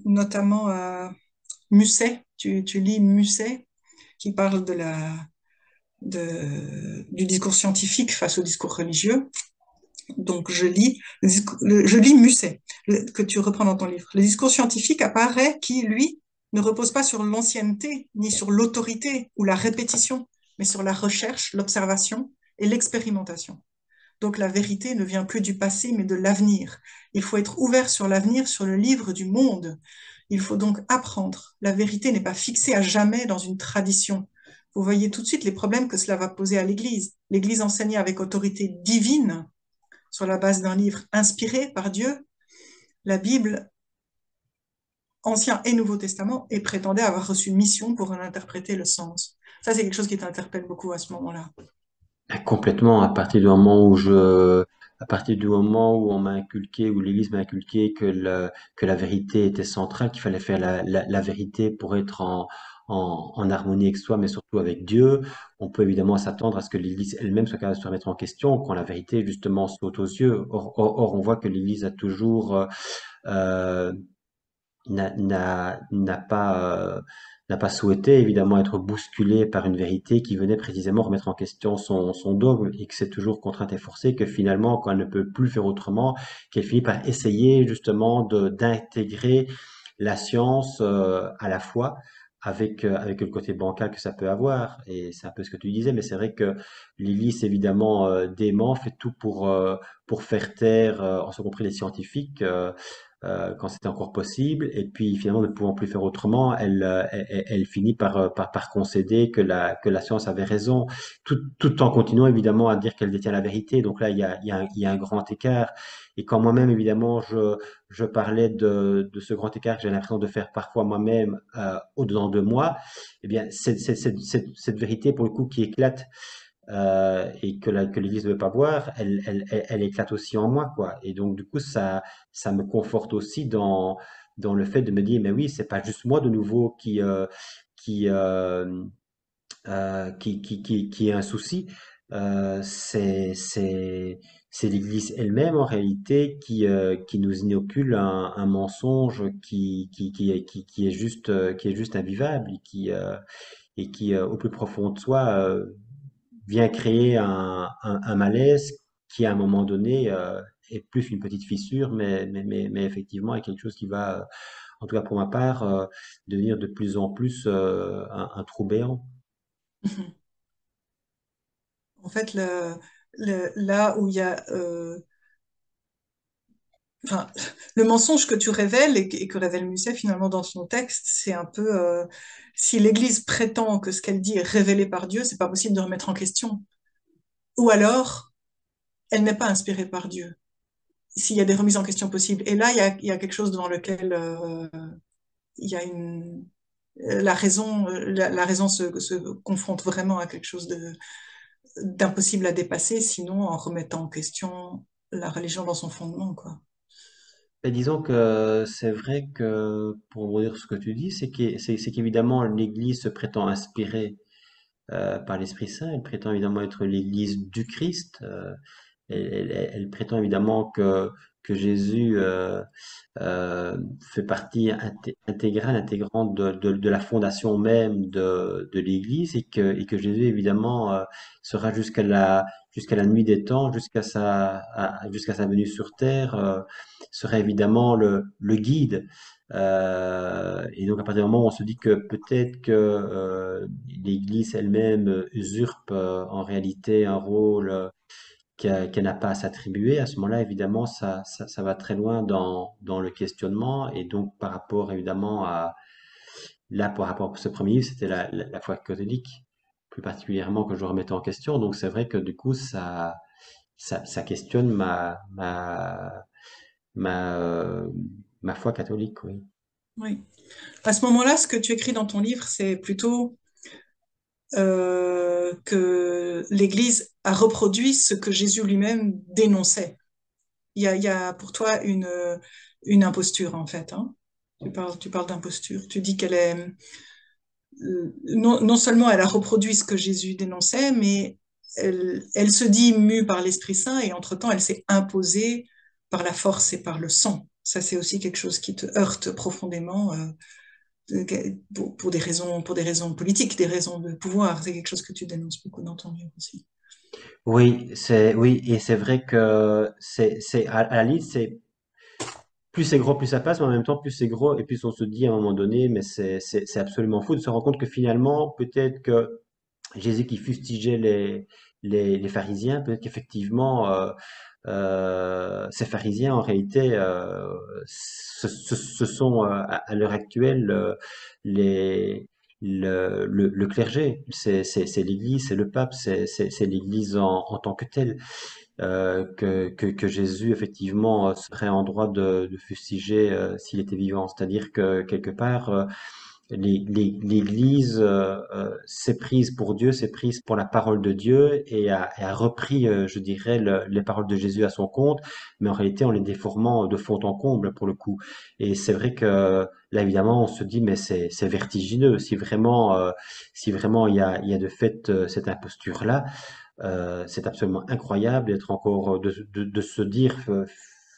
Speaker 1: notamment à Musset, tu lis Musset qui parle du discours scientifique face au discours religieux. Donc, je lis Musset, que tu reprends dans ton livre. Le discours scientifique apparaît qui, lui, ne repose pas sur l'ancienneté, ni sur l'autorité ou la répétition, mais sur la recherche, l'observation et l'expérimentation. Donc la vérité ne vient plus du passé, mais de l'avenir. Il faut être ouvert sur l'avenir, sur le livre du monde. Il faut donc apprendre. La vérité n'est pas fixée à jamais dans une tradition. Vous voyez tout de suite les problèmes que cela va poser à l'Église. L'Église enseignait avec autorité divine sur la base d'un livre inspiré par Dieu, la Bible, Ancien et Nouveau Testament, et prétendait avoir reçu mission pour en interpréter le sens. Ça, c'est quelque chose qui t'interpelle beaucoup à ce moment-là.
Speaker 2: Complètement, à partir du moment où on m'a inculqué, où l'Église m'a inculqué que la vérité était centrale, qu'il fallait faire la vérité pour être en harmonie avec soi, mais surtout avec Dieu, on peut évidemment s'attendre à ce que l'Église elle-même soit capable de se remettre en question quand la vérité justement saute aux yeux. Or, on voit que l'Église a toujours euh, n'a pas n'a pas souhaité évidemment être bousculé par une vérité qui venait précisément remettre en question son dogme et que c'est toujours contrainte et forcée que finalement quand elle ne peut plus faire autrement qu'elle finit par essayer justement de d'intégrer la science à la fois avec le côté bancal que ça peut avoir et c'est un peu ce que tu disais mais c'est vrai que l'Église évidemment dément fait tout pour faire taire en ce compris les scientifiques quand c'était encore possible. Et puis finalement, ne pouvant plus faire autrement, elle finit par concéder que la science avait raison, tout en continuant évidemment à dire qu'elle détient la vérité. Donc là, il y a un grand écart. Et quand moi-même, évidemment, je parlais de ce grand écart que j'ai l'impression de faire parfois moi-même au-dedans de moi, eh bien, cette vérité, pour le coup, qui éclate et que l'Église ne veut pas voir, elle éclate aussi en moi, quoi. Et donc, du coup, ça me conforte aussi dans le fait de me dire, mais oui, c'est pas juste moi de nouveau qui, euh, qui a un souci. C'est l'Église elle-même en réalité qui nous inocule un mensonge qui est juste invivable et qui au plus profond de soi vient créer un malaise qui, à un moment donné, est plus une petite fissure, mais effectivement est quelque chose qui va, en tout cas pour ma part, devenir de plus en plus un trou béant.
Speaker 1: En fait, là où il y a enfin, le mensonge que tu révèles et que révèle Musset finalement dans son texte, c'est un peu si l'Église prétend que ce qu'elle dit est révélé par Dieu, c'est pas possible de remettre en question. Ou alors, elle n'est pas inspirée par Dieu. S'il y a des remises en question possibles. Et là, il y a quelque chose devant lequel il y a une la raison se confronte vraiment à quelque chose de d'impossible à dépasser, sinon en remettant en question la religion dans son fondement, quoi.
Speaker 2: Et disons que c'est vrai que, pour dire ce que tu dis, c'est qu'évidemment l'Église se prétend inspirée par l'Esprit Saint, elle prétend évidemment être l'Église du Christ, elle prétend évidemment que Jésus fait partie intégrale, intégrante de la fondation même de l'Église et que Jésus évidemment sera jusqu'à la nuit des temps, jusqu'à sa venue sur terre, sera évidemment le guide. Et donc à partir du moment où on se dit que peut-être que l'Église elle-même usurpe en réalité un rôle qu'elle n'a pas à s'attribuer, à ce moment-là, évidemment, ça va très loin dans le questionnement. Et donc, par rapport, évidemment, là, par rapport à ce premier livre, c'était la foi catholique, plus particulièrement, que je remettais en question. Donc, c'est vrai que du coup, ça questionne ma, euh, ma foi catholique, oui.
Speaker 1: Oui. À ce moment-là, ce que tu écris dans ton livre, c'est plutôt que l'Église a reproduit ce que Jésus lui-même dénonçait. Il y a pour toi une imposture, en fait. Hein. Tu parles d'imposture. Tu dis qu'elle est... non seulement elle a reproduit ce que Jésus dénonçait, mais elle se dit mue par l'Esprit Saint et entre-temps, elle s'est imposée par la force et par le sang. Ça, c'est aussi quelque chose qui te heurte profondément pour des raisons politiques, des raisons de pouvoir. C'est quelque chose que tu dénonces beaucoup dans ton livre aussi.
Speaker 2: Oui, et c'est vrai que à la limite, c'est plus c'est gros, plus ça passe, mais en même temps, plus c'est gros, et plus on se dit à un moment donné, mais c'est absolument fou de se rendre compte que finalement, peut-être que Jésus qui fustigeait les pharisiens, peut-être qu'effectivement, ces pharisiens, en réalité, ce sont à l'heure actuelle les, le clergé, c'est l'Église, c'est le pape, c'est l'Église en tant que telle, que Jésus, effectivement, serait en droit de fustiger s'il était vivant. C'est-à-dire que, quelque part, l'Église s'est prise pour Dieu, s'est prise pour la parole de Dieu et a repris, je dirais, les paroles de Jésus à son compte, mais en réalité en les déformant de fond en comble pour le coup. Et c'est vrai que là, évidemment, on se dit, mais c'est vertigineux. Si vraiment il y a de fait cette imposture-là, c'est absolument incroyable d'être encore, de se dire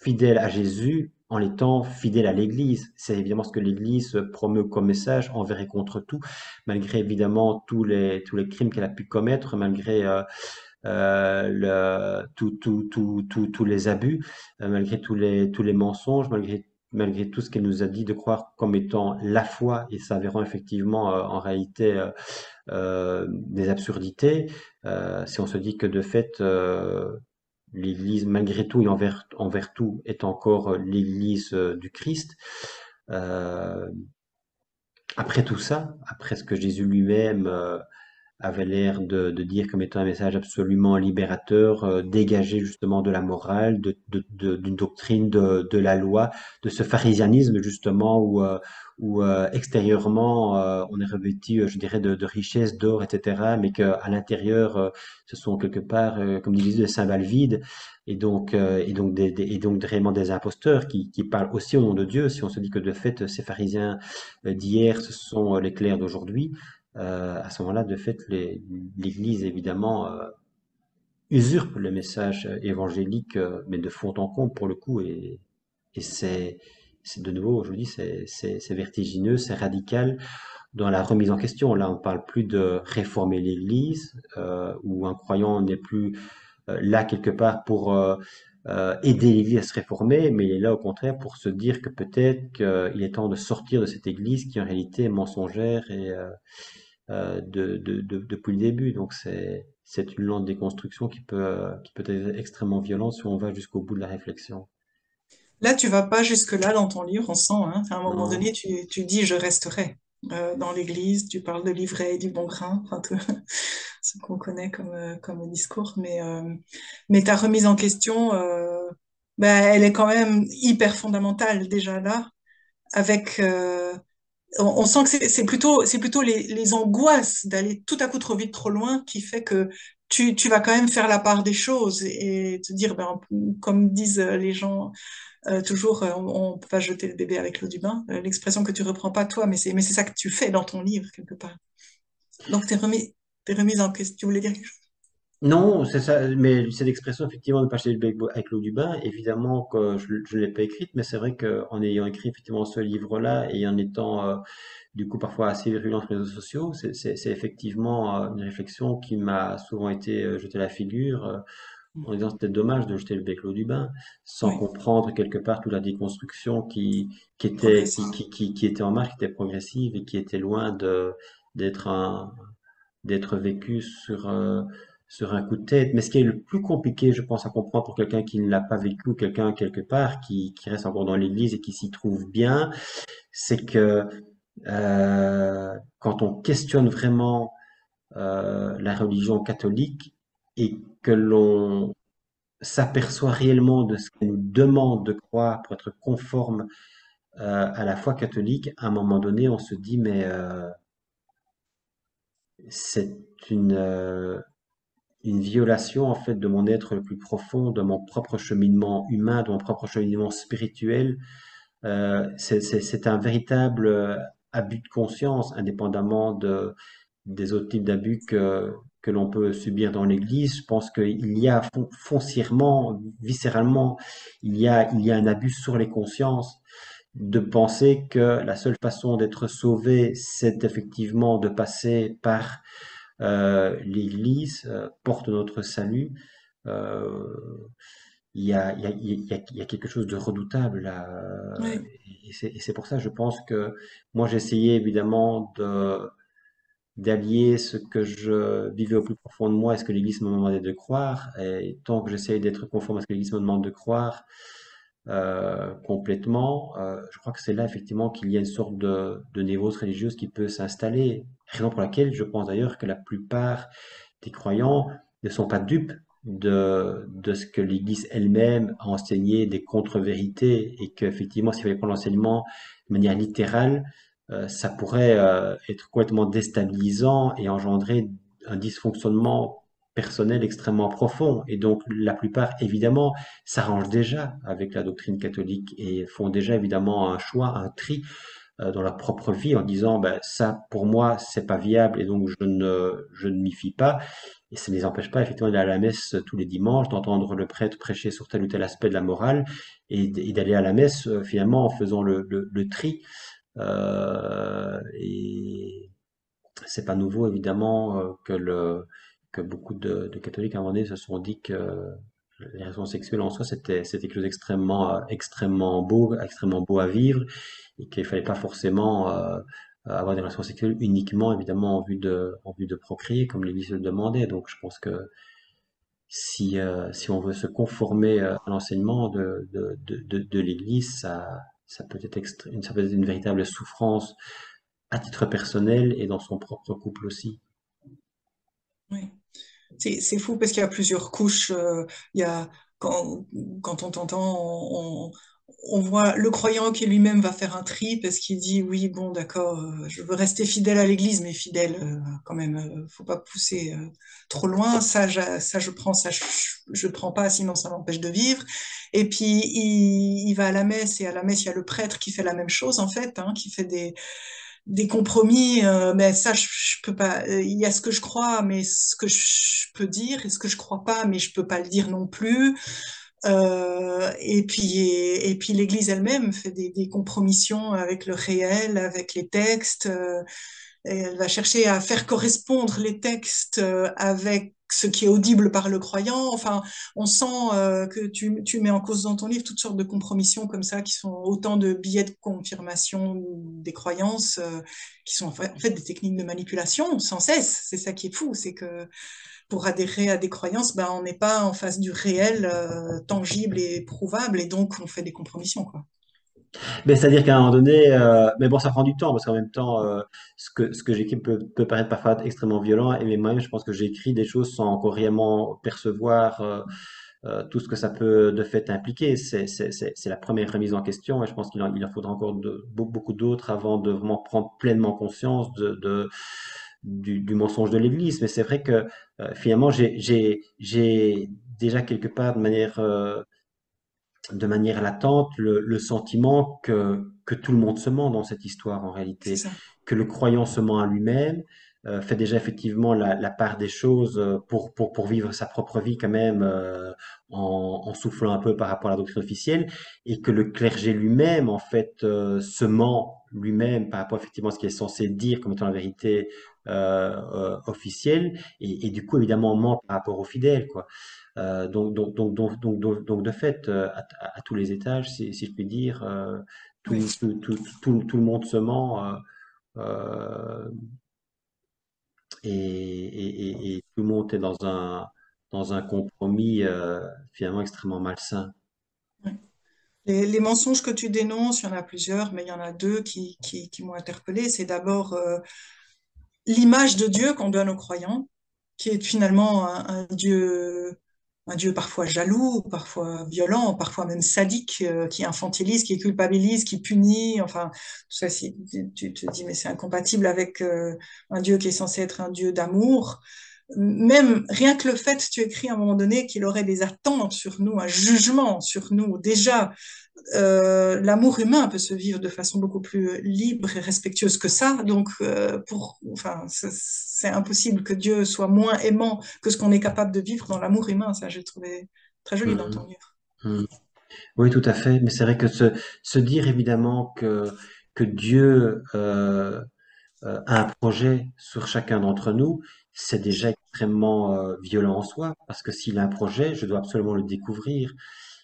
Speaker 2: fidèle à Jésus en étant fidèle à l'Église. C'est évidemment ce que l'Église promeut comme message envers et contre tout, malgré évidemment tous les crimes qu'elle a pu commettre, malgré tous les abus, malgré tous les mensonges, malgré tout ce qu'elle nous a dit de croire comme étant la foi et s'avérant effectivement en réalité des absurdités. Si on se dit que de fait, l'Église, malgré tout et envers tout, est encore l'Église du Christ. Euh, Après tout ça, après ce que Jésus lui-même avait l'air de dire comme étant un message absolument libérateur, dégagé justement de la morale, d'une doctrine de la loi, de ce pharisianisme justement où extérieurement on est revêtu, je dirais, de richesses, d'or, etc., mais qu'à l'intérieur ce sont quelque part, comme dit Jésus, des cymbales vides. Et donc réellement des imposteurs qui parlent aussi au nom de Dieu. Si on se dit que de fait ces pharisiens d'hier, ce sont les clercs d'aujourd'hui, à ce moment-là, de fait, l'Église, évidemment, usurpe le message évangélique, mais de fond en comble pour le coup. Et c'est de nouveau, je vous dis, c'est vertigineux, c'est radical dans la remise en question. Là, on parle plus de réformer l'Église, où un croyant n'est plus là quelque part pour aider l'Église à se réformer, mais il est là au contraire pour se dire que peut-être qu'il est temps de sortir de cette Église qui en réalité est mensongère et depuis le début. Donc c'est une lente déconstruction qui peut être extrêmement violente si on va jusqu'au bout de la réflexion.
Speaker 1: Là, tu vas pas jusque-là dans ton livre, on sent, hein. À un moment
Speaker 2: Non,
Speaker 1: donné, tu dis je resterai dans l'Église, tu parles de l'ivraie et du bon grain, enfin, tout ce qu'on connaît comme discours, mais ta remise en question, ben, elle est quand même hyper fondamentale déjà là, avec on sent que c'est plutôt les angoisses d'aller tout à coup trop vite, trop loin, qui fait que tu vas quand même faire la part des choses et te dire, ben, comme disent les gens toujours, on peut pas jeter le bébé avec l'eau du bain. L'expression que tu reprends pas toi, mais c'est ça que tu fais dans ton livre quelque part. Donc t'es remise en question. Tu voulais dire quelque chose?
Speaker 2: non, c'est ça, mais cette expression, effectivement, de pas jeter le bec avec l'eau du bain, évidemment que je ne l'ai pas écrite, mais c'est vrai qu'en ayant écrit effectivement ce livre-là et en étant du coup parfois assez virulent sur les réseaux sociaux, c'est effectivement une réflexion qui m'a souvent été jetée à la figure en disant c'était dommage de jeter le bec l'eau du bain, sans
Speaker 1: Oui,
Speaker 2: comprendre quelque part toute la déconstruction
Speaker 1: progressive.
Speaker 2: qui était en marche, qui était progressive et qui était loin d'être d'être vécue sur un coup de tête. Mais ce qui est le plus compliqué, je pense, à comprendre pour quelqu'un qui ne l'a pas vécu, ou quelqu'un quelque part qui reste encore dans l'église et qui s'y trouve bien, c'est que quand on questionne vraiment la religion catholique et que l'on s'aperçoit réellement de ce qu'elle nous demande de croire pour être conforme à la foi catholique, à un moment donné, on se dit, mais c'est une violation en fait de mon être le plus profond, de mon propre cheminement humain, de mon propre cheminement spirituel. C'est un véritable abus de conscience, indépendamment des autres types d'abus que l'on peut subir dans l'Église. Je pense qu'il y a foncièrement, viscéralement, il y a un abus sur les consciences de penser que la seule façon d'être sauvé, c'est effectivement de passer par l'Église, porte notre salut. Euh, il y a quelque chose de redoutable là.
Speaker 1: Oui,
Speaker 2: Et c'est pour ça, je pense que moi, j'ai essayé évidemment d'allier ce que je vivais au plus profond de moi et ce que l'Église me demandait de croire. Et tant que j'essaye d'être conforme à ce que l'Église me demande de croire complètement, je crois que c'est là effectivement qu'il y a une sorte de névrose religieuse qui peut s'installer. Raison pour laquelle je pense d'ailleurs que la plupart des croyants ne sont pas dupes de ce que l'Église elle-même a enseigné, des contre-vérités, et qu'effectivement, s'il fallait prendre l'enseignement de manière littérale, ça pourrait être complètement déstabilisant et engendrer un dysfonctionnement personnel extrêmement profond. Et donc, la plupart, évidemment, s'arrangent déjà avec la doctrine catholique et font déjà évidemment un choix, un tri dans leur propre vie en disant ben, ça pour moi c'est pas viable et donc je ne m'y fie pas et ça ne les empêche pas effectivement d'aller à la messe tous les dimanches, d'entendre le prêtre prêcher sur tel ou tel aspect de la morale et d'aller à la messe finalement en faisant le tri et c'est pas nouveau évidemment que beaucoup de catholiques à un moment donné se sont dit que les relations sexuelles en soi c'était quelque chose d'extrêmement extrêmement beau à vivre et qu'il fallait pas forcément avoir des relations sexuelles uniquement évidemment en vue de procréer comme l'Église le demandait. Donc je pense que si on veut se conformer à l'enseignement de l'Église, ça peut être ça peut être une véritable souffrance à titre personnel et dans son propre couple aussi.
Speaker 1: Oui. C'est fou parce qu'il y a plusieurs couches. Il y a, quand, quand on t'entend, on voit le croyant qui lui-même va faire un tri parce qu'il dit oui, bon, d'accord, je veux rester fidèle à l'Église, mais fidèle quand même, faut pas pousser trop loin. Ça, je prends, je prends pas, sinon ça m'empêche de vivre. Et puis il va à la messe et à la messe, il y a le prêtre qui fait la même chose en fait, hein, qui fait des compromis, mais ça, je peux pas. Il y a ce que je crois, mais ce que je peux dire, et ce que je crois pas, mais je peux pas le dire non plus. Et puis l'Église elle-même fait des compromissions avec le réel, avec les textes. Et elle va chercher à faire correspondre les textes avec ce qui est audible par le croyant. Enfin, on sent que tu mets en cause dans ton livre toutes sortes de compromissions comme ça, qui sont autant de billets de confirmation des croyances, qui sont en fait des techniques de manipulation sans cesse. C'est ça qui est fou, c'est que pour adhérer à des croyances, ben, on n'est pas en face du réel, tangible et prouvable, et donc on fait des compromissions, quoi.
Speaker 2: Mais c'est-à-dire qu'à un moment donné, mais bon, ça prend du temps parce qu'en même temps, ce que j'écris peut paraître parfois extrêmement violent. Et mais moi-même, je pense que j'écris des choses sans encore réellement percevoir tout ce que ça peut de fait impliquer. C'est la première remise en question et je pense il en faudra encore beaucoup d'autres avant de vraiment prendre pleinement conscience du mensonge de l'Église. Mais c'est vrai que finalement, j'ai déjà quelque part de manière latente le sentiment que tout le monde se ment dans cette histoire en
Speaker 1: C'est
Speaker 2: réalité,
Speaker 1: ça.
Speaker 2: que le croyant se ment à lui-même, fait déjà effectivement la part des choses pour vivre sa propre vie quand même en soufflant un peu par rapport à la doctrine officielle, et que le clergé lui-même en fait se ment lui-même par rapport effectivement à ce qu'il est censé dire comme étant la vérité officielle, et du coup évidemment ment par rapport aux fidèles, quoi. Donc, de fait, à tous les étages, si je puis dire,
Speaker 1: Oui,
Speaker 2: tout le monde se ment euh, et tout le monde est dans un compromis finalement extrêmement malsain.
Speaker 1: oui. Les mensonges que tu dénonces, il y en a plusieurs, mais il y en a deux qui m'ont interpellée. C'est d'abord l'image de Dieu qu'on donne aux croyants, qui est finalement un Dieu parfois jaloux, parfois violent, parfois même sadique, qui infantilise, qui culpabilise, qui punit. Enfin, tout ça, si tu te dis, mais c'est incompatible avec un Dieu qui est censé être un Dieu d'amour. Même rien que le fait, tu écris à un moment donné qu'il aurait des attentes sur nous, un jugement sur nous, déjà l'amour humain peut se vivre de façon beaucoup plus libre et respectueuse que ça. Donc, enfin, c'est impossible que Dieu soit moins aimant que ce qu'on est capable de vivre dans l'amour humain. Ça, j'ai trouvé très joli dans
Speaker 2: Mhm.
Speaker 1: ton livre.
Speaker 2: Mhm. Oui, tout à fait. Mais c'est vrai que se dire évidemment que Dieu a un projet sur chacun d'entre nous, c'est déjà extrêmement violent en soi, parce que s'il a un projet, je dois absolument le découvrir.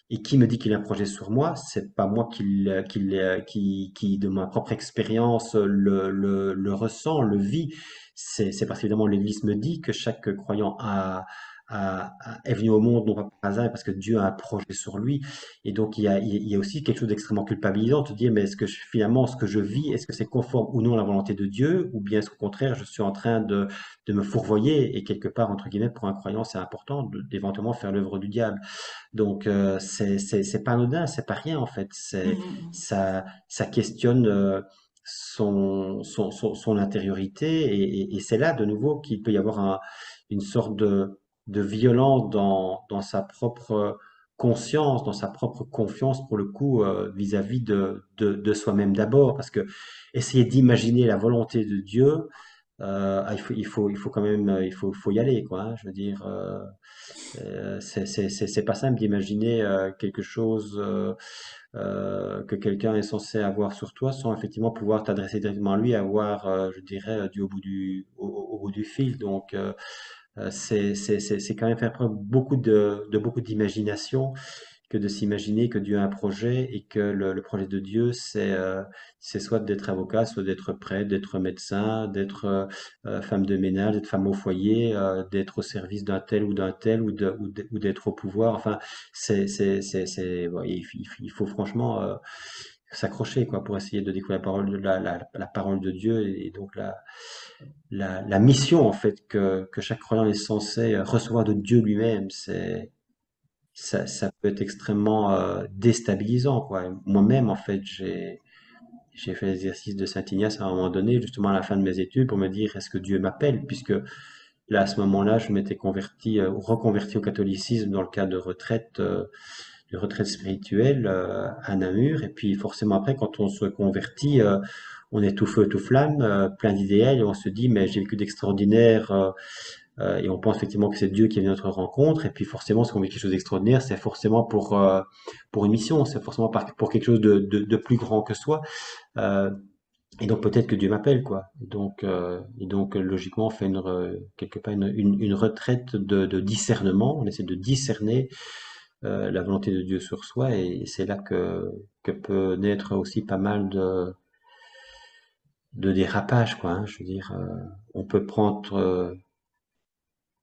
Speaker 2: Et qui me dit qu'il a un projet sur moi? C'est pas moi qui, de ma propre expérience, le ressent, le vit. C'est parce qu'évidemment l'Église me dit que chaque croyant est venu au monde non pas par hasard, mais parce que Dieu a un projet sur lui. Et donc il y a aussi quelque chose d'extrêmement culpabilisant, de te dire, mais finalement, ce que je vis, est-ce que c'est conforme ou non à la volonté de Dieu, ou bien est-ce qu'au contraire, je suis en train de me fourvoyer, et quelque part, entre guillemets, pour un croyant, c'est important d'éventuellement faire l'œuvre du diable. Donc c'est pas anodin, c'est pas rien en fait. C'est
Speaker 1: Mhm.
Speaker 2: ça questionne son intériorité, et c'est là de nouveau qu'il peut y avoir une sorte de violence dans sa propre conscience, dans sa propre confiance pour le coup, vis-à-vis de soi-même d'abord, parce que essayer d'imaginer la volonté de Dieu, il faut quand même, il faut y aller, quoi, hein. Je veux dire, c'est pas simple d'imaginer quelque chose que quelqu'un est censé avoir sur toi sans effectivement pouvoir t'adresser directement à lui, avoir, je dirais, du au bout au bout du fil. Donc, c'est quand même faire preuve de beaucoup d'imagination, que de s'imaginer que Dieu a un projet, et que le projet de Dieu, c'est soit d'être avocat, soit d'être prêtre, d'être médecin, d'être femme de ménage, d'être femme au foyer, d'être au service d'un tel, ou d'être au pouvoir. Enfin, ouais, il faut franchement s'accrocher, quoi, pour essayer de découvrir la parole de Dieu, et donc la mission en fait que chaque croyant est censé recevoir de Dieu lui-même. Ça peut être extrêmement déstabilisant, quoi. Moi-même, en fait, j'ai fait l'exercice de Saint-Ignace à un moment donné, justement à la fin de mes études, pour me dire, est-ce que Dieu m'appelle? Puisque là, à ce moment-là, je m'étais converti, reconverti au catholicisme dans le cadre de retraite spirituelle à Namur. Et puis, forcément, après, quand on se convertit, on est tout feu, tout flamme, plein d'idéaux, et on se dit, mais j'ai vécu d'extraordinaire. Et on pense effectivement que c'est Dieu qui est venu à notre rencontre. Et puis forcément, ce qu'on vit quelque chose d'extraordinaire, c'est forcément pour une mission, c'est forcément pour quelque chose de plus grand que soi. Euh, et donc peut-être que Dieu m'appelle, quoi. Et donc logiquement, on fait quelque part une retraite de discernement. On essaie de discerner la volonté de Dieu sur soi, et c'est là que peut naître aussi pas mal de dérapages, quoi, hein. Je veux dire, on peut prendre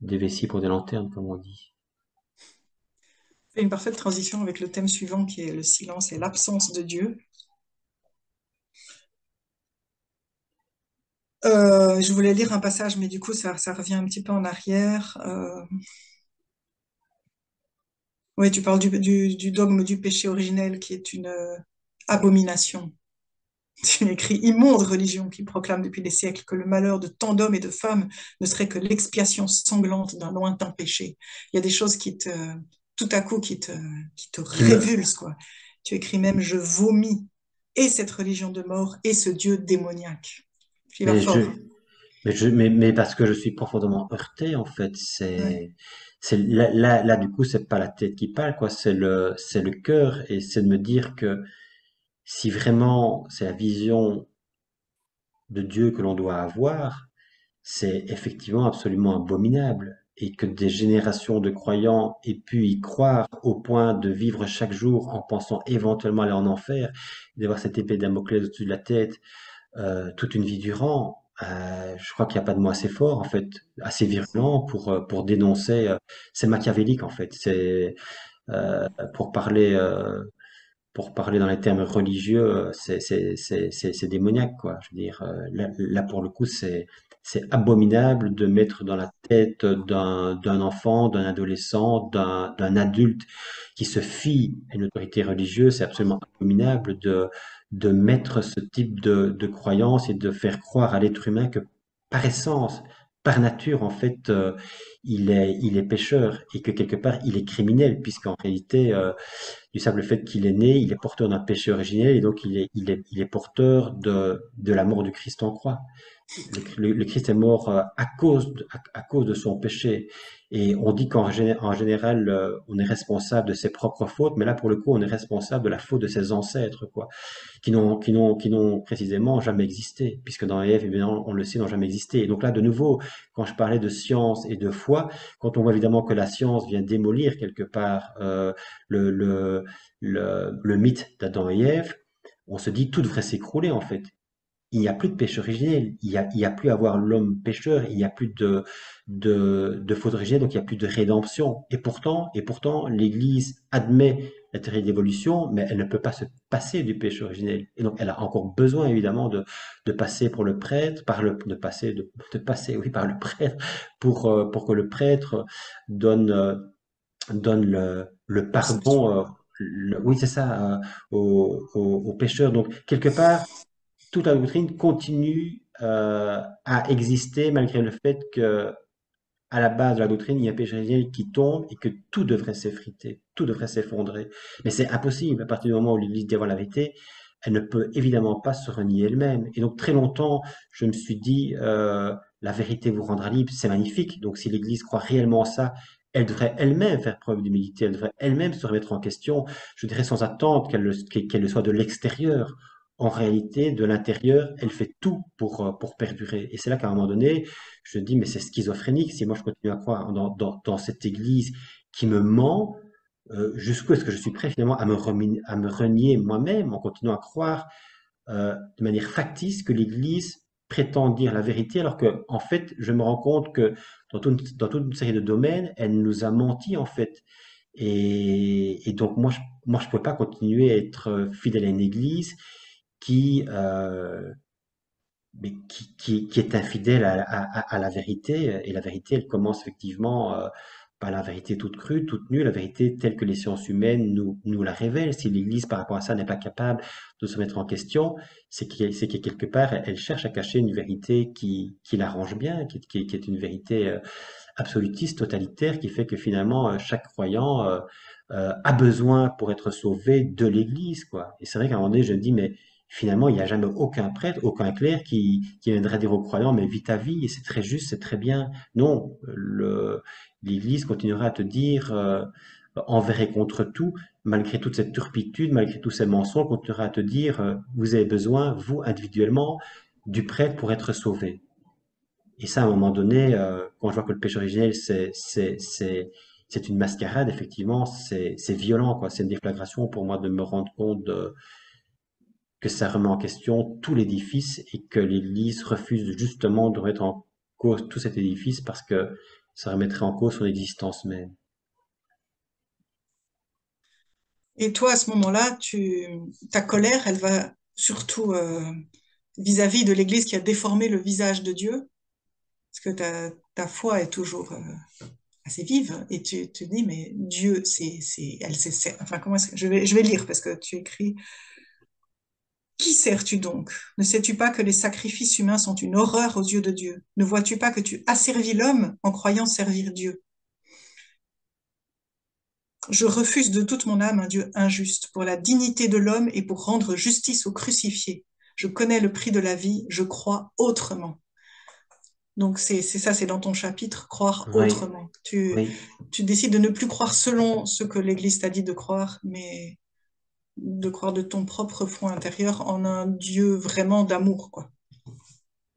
Speaker 2: des vessies pour des lanternes, comme on dit.
Speaker 1: C'est une parfaite transition avec le thème suivant qui est le silence et l'absence de Dieu. Je voulais lire un passage, mais du coup, ça revient un petit peu en arrière. Oui, tu parles du dogme du péché originel qui est une abomination. C'est une écrit immonde religion qui proclame depuis des siècles que le malheur de tant d'hommes et de femmes ne serait que l'expiation sanglante d'un lointain péché. Il y a des choses tout à coup, qui te
Speaker 2: Qui me,
Speaker 1: révulsent, quoi. Tu écris même, je vomis et cette religion de mort et ce Dieu démoniaque. Il va
Speaker 2: mais je,
Speaker 1: fort.
Speaker 2: mais parce que je suis profondément heurté, en fait.
Speaker 1: Ouais.
Speaker 2: Là, du coup, c'est pas la tête qui parle, quoi. C'est le cœur, et c'est de me dire que si vraiment c'est la vision de Dieu que l'on doit avoir, c'est effectivement absolument abominable. Et que des générations de croyants aient pu y croire au point de vivre chaque jour en pensant éventuellement aller en enfer, d'avoir cette épée de Damoclès au-dessus de la tête toute une vie durant. Je crois qu'il n'y a pas de mot assez fort, en fait, assez virulent pour dénoncer. C'est machiavélique, en fait. C'est pour parler pour parler dans les termes religieux, c'est démoniaque, quoi. Je veux dire, là, pour le coup, c'est abominable de mettre dans la tête d'un enfant, d'un adolescent, d'un adulte qui se fie à une autorité religieuse. C'est absolument abominable de mettre ce type de croyance et de faire croire à l'être humain que par essence, par nature, en fait, il est pécheur, et que quelque part, il est criminel, puisqu'en réalité, du simple fait qu'il est né, il est porteur d'un péché originel, et donc il est porteur de la mort du Christ en croix. Le Christ est mort à cause de son péché. Et on dit en général, on est responsable de ses propres fautes, mais là, pour le coup, on est responsable de la faute de ses ancêtres, quoi, qui n'ont précisément jamais existé, puisque dans Ève, évidemment, on le sait, n'ont jamais existé. Et donc là, de nouveau, quand je parlais de science et de foi, quand on voit évidemment que la science vient démolir quelque part le, le, le mythe d'Adam et Ève, on se dit tout devrait s'écrouler en fait. Il n'y a plus de péché originel, il y a plus à voir l'homme pécheur, il n'y a plus de faute originelle, donc il n'y a plus de rédemption. Et pourtant, l'Église admet la théorie de l'évolution, mais elle ne peut pas se passer du péché originel. Et donc, elle a encore besoin, évidemment, de passer pour le prêtre, de passer, oui, par le prêtre, pour que le prêtre donne, donne le
Speaker 1: Absolument.
Speaker 2: pardon, oui, c'est ça, aux pécheurs. Donc, quelque part, toute la doctrine continue à exister malgré le fait que à la base de la doctrine, il y a un péché originel qui tombe et que tout devrait s'effriter, tout devrait s'effondrer. Mais c'est impossible à partir du moment où l'Église dit avoir la vérité, elle ne peut évidemment pas se renier elle-même. Et donc très longtemps, je me suis dit, la vérité vous rendra libre, c'est magnifique. Donc si l'Église croit réellement ça, elle devrait elle-même faire preuve d'humilité, elle devrait elle-même se remettre en question, je dirais sans attendre qu'elle le soit de l'extérieur. En réalité, de l'intérieur, elle fait tout pour perdurer. Et c'est là qu'à un moment donné, je dis, mais c'est schizophrénique si moi je continue à croire dans cette église qui me ment, jusqu'où est-ce que je suis prêt finalement à me renier moi-même en continuant à croire de manière factice que l'église prétend dire la vérité alors que en fait je me rends compte que dans toute une série de domaines elle nous a menti en fait et donc moi je pouvais pas continuer à être fidèle à une église qui mais qui est infidèle à la vérité. Et la vérité, elle commence effectivement par la vérité toute crue, toute nue, la vérité telle que les sciences humaines nous la révèlent. Si l'Église, par rapport à ça, n'est pas capable de se mettre en question, c'est que quelque part, elle cherche à cacher une vérité qui l'arrange bien, qui est une vérité absolutiste, totalitaire, qui fait que finalement, chaque croyant a besoin pour être sauvé de l'Église, quoi. Et c'est vrai qu'à un moment donné, je me dis, mais finalement, il n'y a jamais aucun prêtre, aucun clerc qui viendrait dire aux croyants, mais vis ta vie, et c'est très juste, c'est très bien. Non, l'Église continuera à te dire, envers et contre tout, malgré toute cette turpitude, malgré tous ces mensonges, continuera à te dire, vous avez besoin, vous, individuellement, du prêtre pour être sauvé. Et ça, à un moment donné, quand je vois que le péché originel, c'est une mascarade, effectivement, c'est violent, quoi. C'est une déflagration pour moi de me rendre compte que ça remet en question tout l'édifice et que l'Église refuse justement de remettre en cause tout cet édifice parce que ça remettrait en cause son existence même.
Speaker 1: Et toi, à ce moment-là, ta colère, elle va surtout vis-à-vis de l'Église qui a déformé le visage de Dieu, parce que ta foi est toujours assez vive, et tu te dis, mais Dieu, enfin, comment est-ce que, je vais lire, parce que tu écris, qui sers-tu donc? Ne sais-tu pas que les sacrifices humains sont une horreur aux yeux de Dieu? Ne vois-tu pas que tu asservis l'homme en croyant servir Dieu? Je refuse de toute mon âme un Dieu injuste, pour la dignité de l'homme et pour rendre justice au crucifié. Je connais le prix de la vie, je crois autrement. Donc c'est ça, c'est dans ton chapitre, croire
Speaker 2: Oui,
Speaker 1: autrement.
Speaker 2: oui.
Speaker 1: Tu décides de ne plus croire selon ce que l'Église t'a dit de croire, mais de croire de ton propre foi intérieur en un Dieu vraiment d'amour, quoi.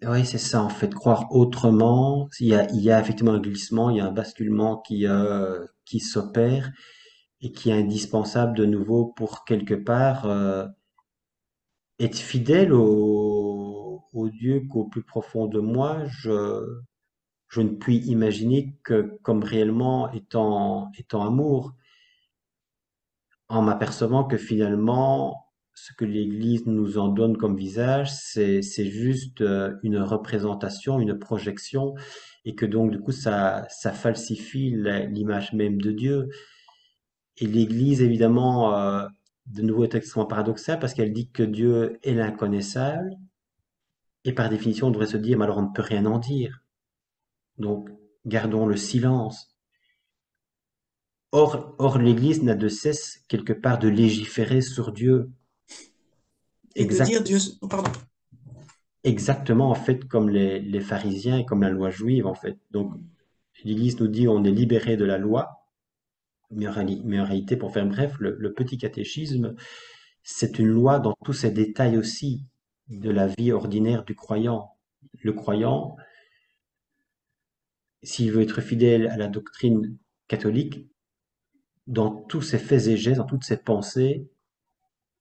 Speaker 2: Oui, c'est ça, en fait, croire autrement. Il y a effectivement un glissement, il y a un basculement qui s'opère et qui est indispensable de nouveau pour quelque part être fidèle au Dieu qu'au plus profond de moi, je ne puis imaginer que comme réellement étant amour, en m'apercevant que finalement, ce que l'Église nous en donne comme visage, c'est juste une représentation, une projection, et que donc du coup ça falsifie l'image même de Dieu. Et l'Église, évidemment, de nouveau est extrêmement paradoxale parce qu'elle dit que Dieu est l'inconnaissable, et par définition on devrait se dire, mais alors on ne peut rien en dire. Donc gardons le silence. Or l'Église n'a de cesse quelque part de légiférer sur Dieu.
Speaker 1: Et de dire
Speaker 2: Exact.
Speaker 1: Dieu, pardon.
Speaker 2: exactement en fait comme les pharisiens et comme la loi juive en fait. Donc l'Église nous dit on est libéré de la loi, mais en réalité, pour faire bref, le petit catéchisme, c'est une loi dans tous ses détails aussi de la vie ordinaire du croyant. Le croyant, s'il veut être fidèle à la doctrine catholique, dans tous ses faits et gestes, dans toutes ses pensées,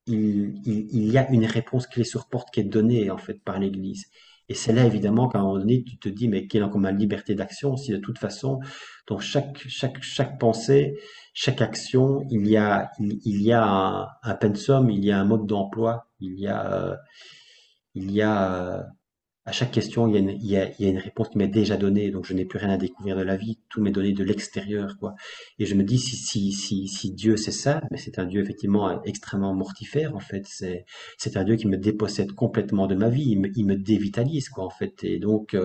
Speaker 2: il y a une réponse clé sur porte qui est donnée en fait par l'Église. Et c'est là évidemment qu'à un moment donné, tu te dis, mais quelle est encore ma liberté d'action si de toute façon, dans chaque pensée, chaque action, il y a un pensum, il y a un mode d'emploi, il y a à chaque question, il y a une réponse qui m'est déjà donnée, donc je n'ai plus rien à découvrir de la vie, tout m'est donné de l'extérieur, quoi. Et je me dis, si Dieu c'est ça, mais c'est un Dieu effectivement extrêmement mortifère, en fait. C'est un Dieu qui me dépossède complètement de ma vie, il me dévitalise, quoi, en fait. Et donc,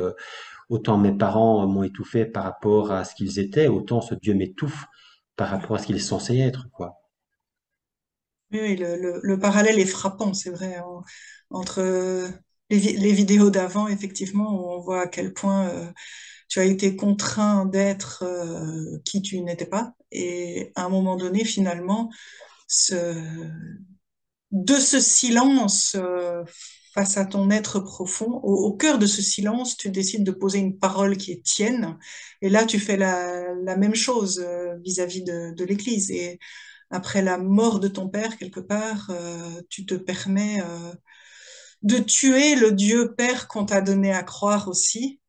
Speaker 2: autant mes parents m'ont étouffé par rapport à ce qu'ils étaient, autant ce Dieu m'étouffe par
Speaker 1: Ouais.
Speaker 2: rapport à ce qu'il est censé être, quoi.
Speaker 1: Oui, oui, le parallèle est frappant, c'est vrai, entre les vidéos d'avant, effectivement, où on voit à quel point tu as été contraint d'être qui tu n'étais pas, et à un moment donné, finalement, ce, de ce silence face à ton être profond, au cœur de ce silence, tu décides de poser une parole qui est tienne, et là, tu fais la même chose vis-à-vis de l'Église. Et après la mort de ton père, quelque part, tu te permets de tuer le Dieu Père qu'on t'a donné à croire aussi,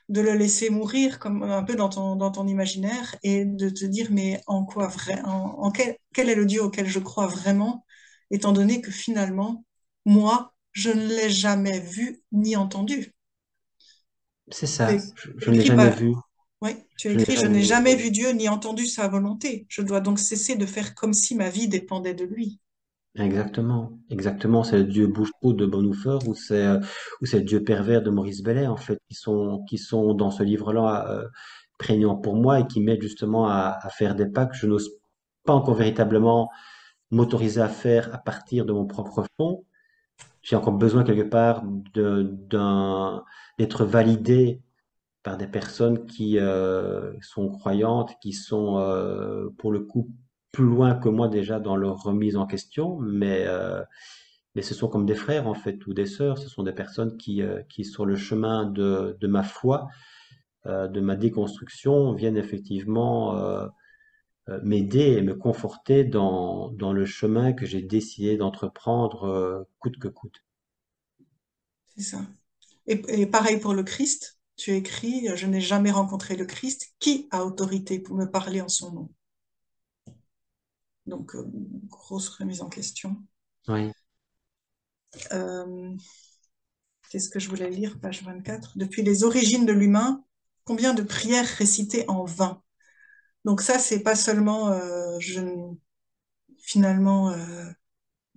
Speaker 1: de le laisser mourir comme un peu dans ton imaginaire et de te dire mais en quoi vrai, en quel est le Dieu auquel je crois vraiment, étant donné que finalement, moi, je ne l'ai jamais vu ni entendu.
Speaker 2: C'est
Speaker 1: C'est
Speaker 2: ça, je ne l'ai
Speaker 1: écrit
Speaker 2: jamais
Speaker 1: par,
Speaker 2: vu,
Speaker 1: oui, tu as
Speaker 2: je n'ai
Speaker 1: écrit, je
Speaker 2: jamais
Speaker 1: n'ai
Speaker 2: vu,
Speaker 1: jamais
Speaker 2: oui.
Speaker 1: vu Dieu ni entendu sa volonté. Je dois donc cesser de faire comme si ma vie dépendait de lui.
Speaker 2: Exactement, exactement. C'est le dieu bouche-trou de Bonhoeffer ou c'est le dieu pervers de Maurice Bellet en fait qui sont dans ce livre-là prégnants pour moi et qui m'aident justement à faire des pas que je n'ose pas encore véritablement m'autoriser à faire à partir de mon propre fond. J'ai encore besoin quelque part d'être validé par des personnes qui sont croyantes, qui sont pour le coup plus loin que moi déjà dans leur remise en question, mais ce sont comme des frères en fait ou des sœurs. Ce sont des personnes qui sur le chemin de ma foi, de ma déconstruction, viennent effectivement m'aider et me conforter dans le chemin que j'ai décidé d'entreprendre coûte que coûte.
Speaker 1: C'est ça. Et pareil pour le Christ. Tu écris, je n'ai jamais rencontré le Christ. Qui a autorité pour me parler en son nom? Donc, grosse remise en question.
Speaker 2: Oui,
Speaker 1: Euh, Qu'est-ce que je voulais lire, page 24. Depuis les origines de l'humain, combien de prières récitées en vain? Donc ça, c'est pas seulement finalement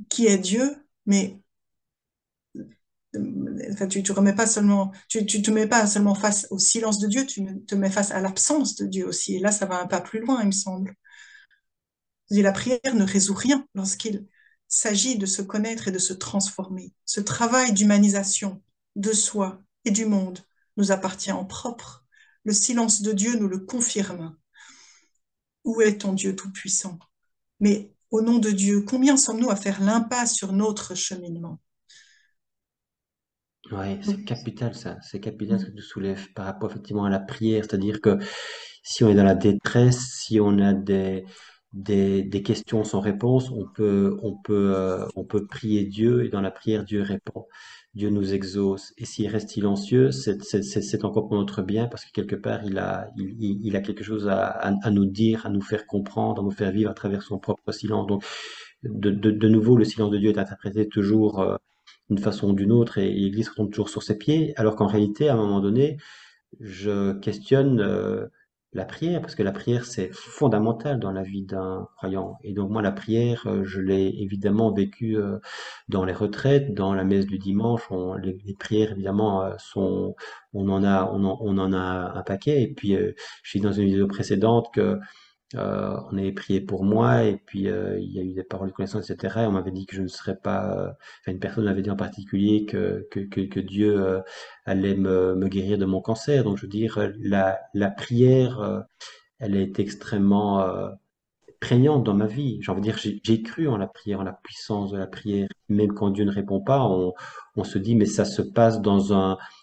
Speaker 1: qui est Dieu, mais enfin, tu remets pas seulement, tu te mets pas seulement face au silence de Dieu, te mets face à l'absence de Dieu aussi. Et là, ça va un pas plus loin, il me semble. Et la prière ne résout rien lorsqu'il s'agit de se connaître et de se transformer. Ce travail d'humanisation de soi et du monde nous appartient en propre. Le silence de Dieu nous le confirme. Où est ton Dieu tout-puissant? Mais au nom de Dieu, combien sommes-nous à faire l'impasse sur notre cheminement?
Speaker 2: ouais, c'est
Speaker 1: Donc,
Speaker 2: capital ça, c'est capital ce que tu soulèves par rapport effectivement à la prière, c'est-à-dire que si on est dans la détresse, si on a des questions sans réponse, on peut prier Dieu et dans la prière, Dieu répond. Dieu nous exauce. Et s'il reste silencieux, c'est encore pour notre bien parce que quelque part, il a quelque chose à nous dire, à nous faire comprendre, à nous faire vivre à travers son propre silence. Donc, de nouveau, le silence de Dieu est interprété toujours d'une façon ou d'une autre et l'Église retombe toujours sur ses pieds, alors qu'en réalité, à un moment donné, je questionne la prière, parce que la prière, c'est fondamental dans la vie d'un croyant. Et donc moi, la prière, je l'ai évidemment vécue dans les retraites, dans la messe du dimanche. Les prières, évidemment, on en a un paquet. Et puis, je suis dans une vidéo précédente que On avait prié pour moi et puis il y a eu des paroles de connaissance, etc. Et on m'avait dit que je ne serais pas. Enfin, une personne m'avait dit en particulier que Dieu allait me guérir de mon cancer. Donc, je veux dire, la prière, elle est extrêmement prégnante dans ma vie. J'ai envie de dire, j'ai cru en la prière, en la puissance de la prière. Même quand Dieu ne répond pas, on se dit, mais ça se passe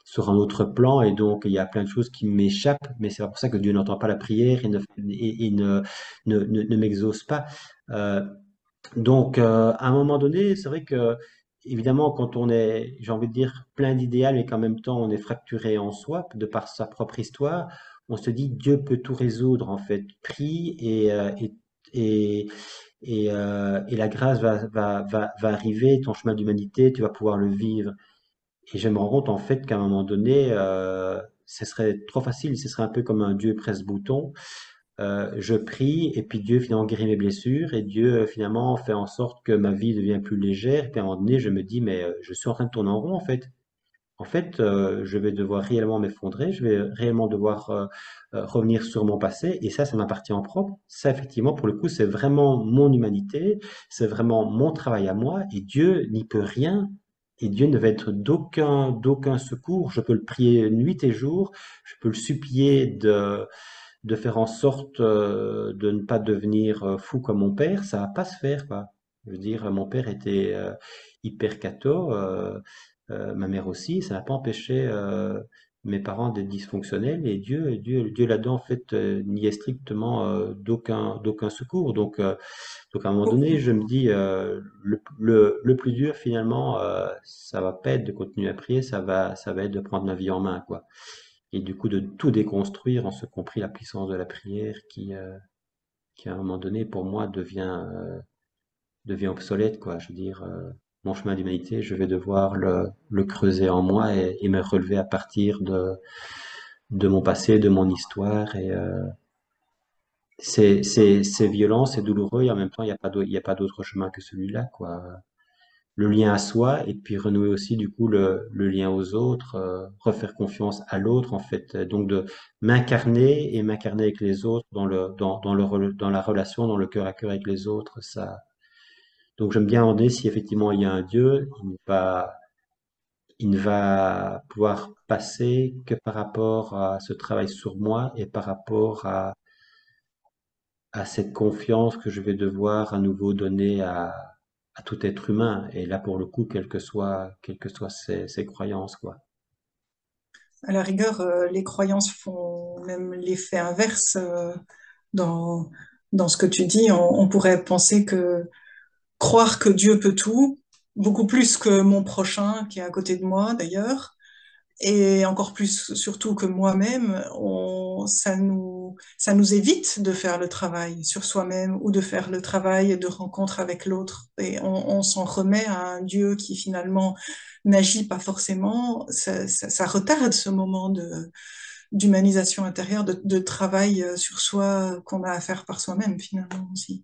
Speaker 2: sur un autre plan, et donc il y a plein de choses qui m'échappent, mais c'est pas pour ça que Dieu n'entend pas la prière et ne m'exauce pas. Euh, à un moment donné, c'est vrai que, évidemment, quand on est, j'ai envie de dire, plein d'idéal et qu'en même temps on est fracturé en soi, de par sa propre histoire, on se dit Dieu peut tout résoudre, en fait. Prie et, et la grâce va arriver, ton chemin d'humanité, tu vas pouvoir le vivre. Et je me rends compte, en fait, qu'à un moment donné, ce serait trop facile, ce serait un peu comme un Dieu presse-bouton. Je prie et puis Dieu finalement guérit mes blessures et Dieu finalement fait en sorte que ma vie devient plus légère. Et puis à un moment donné, je me dis, mais je suis en train de tourner en rond en fait. En fait, je vais devoir réellement m'effondrer, je vais réellement devoir revenir sur mon passé et ça m'appartient en propre. Ça, effectivement, pour le coup, c'est vraiment mon humanité, c'est vraiment mon travail à moi et Dieu n'y peut rien. Et Dieu ne va être d'aucun secours. Je peux le prier nuit et jour, je peux le supplier de faire en sorte de ne pas devenir fou comme mon père, ça va pas se faire, quoi. Je veux dire, mon père était hyper catho, ma mère aussi, ça n'a pas empêché mes parents d'être dysfonctionnels et Dieu là-dedans en fait n'y est strictement d'aucun secours. Donc à un moment donné, je me dis le plus dur finalement, ça va pas être de continuer à prier, ça va être de prendre ma vie en main, quoi. Et du coup de tout déconstruire, en ce compris la puissance de la prière qui à un moment donné pour moi devient obsolète, quoi. Je veux dire, mon chemin d'humanité, je vais devoir le creuser en moi et me relever à partir de mon passé, de mon histoire. Et c'est violent, c'est douloureux, et en même temps, il y a pas d'autre chemin que celui-là, quoi. Le lien à soi, et puis renouer aussi, du coup, le lien aux autres, refaire confiance à l'autre, en fait. Donc, de m'incarner avec les autres dans la relation, dans le cœur à cœur avec les autres, ça. Donc j'aime bien demander si effectivement il y a un Dieu, il ne va pouvoir passer que par rapport à ce travail sur moi et par rapport à cette confiance que je vais devoir à nouveau donner à tout être humain. Et là, pour le coup, quelles que soient ses croyances, quoi.
Speaker 1: À la rigueur, les croyances font même l'effet inverse dans, dans ce que tu dis. On pourrait penser que croire que Dieu peut tout, beaucoup plus que mon prochain qui est à côté de moi d'ailleurs, et encore plus surtout que moi-même, ça nous évite de faire le travail sur soi-même ou de faire le travail de rencontre avec l'autre. Et on s'en remet à un Dieu qui finalement n'agit pas forcément. Ça retarde ce moment d'humanisation intérieure, de travail sur soi qu'on a à faire par soi-même finalement aussi.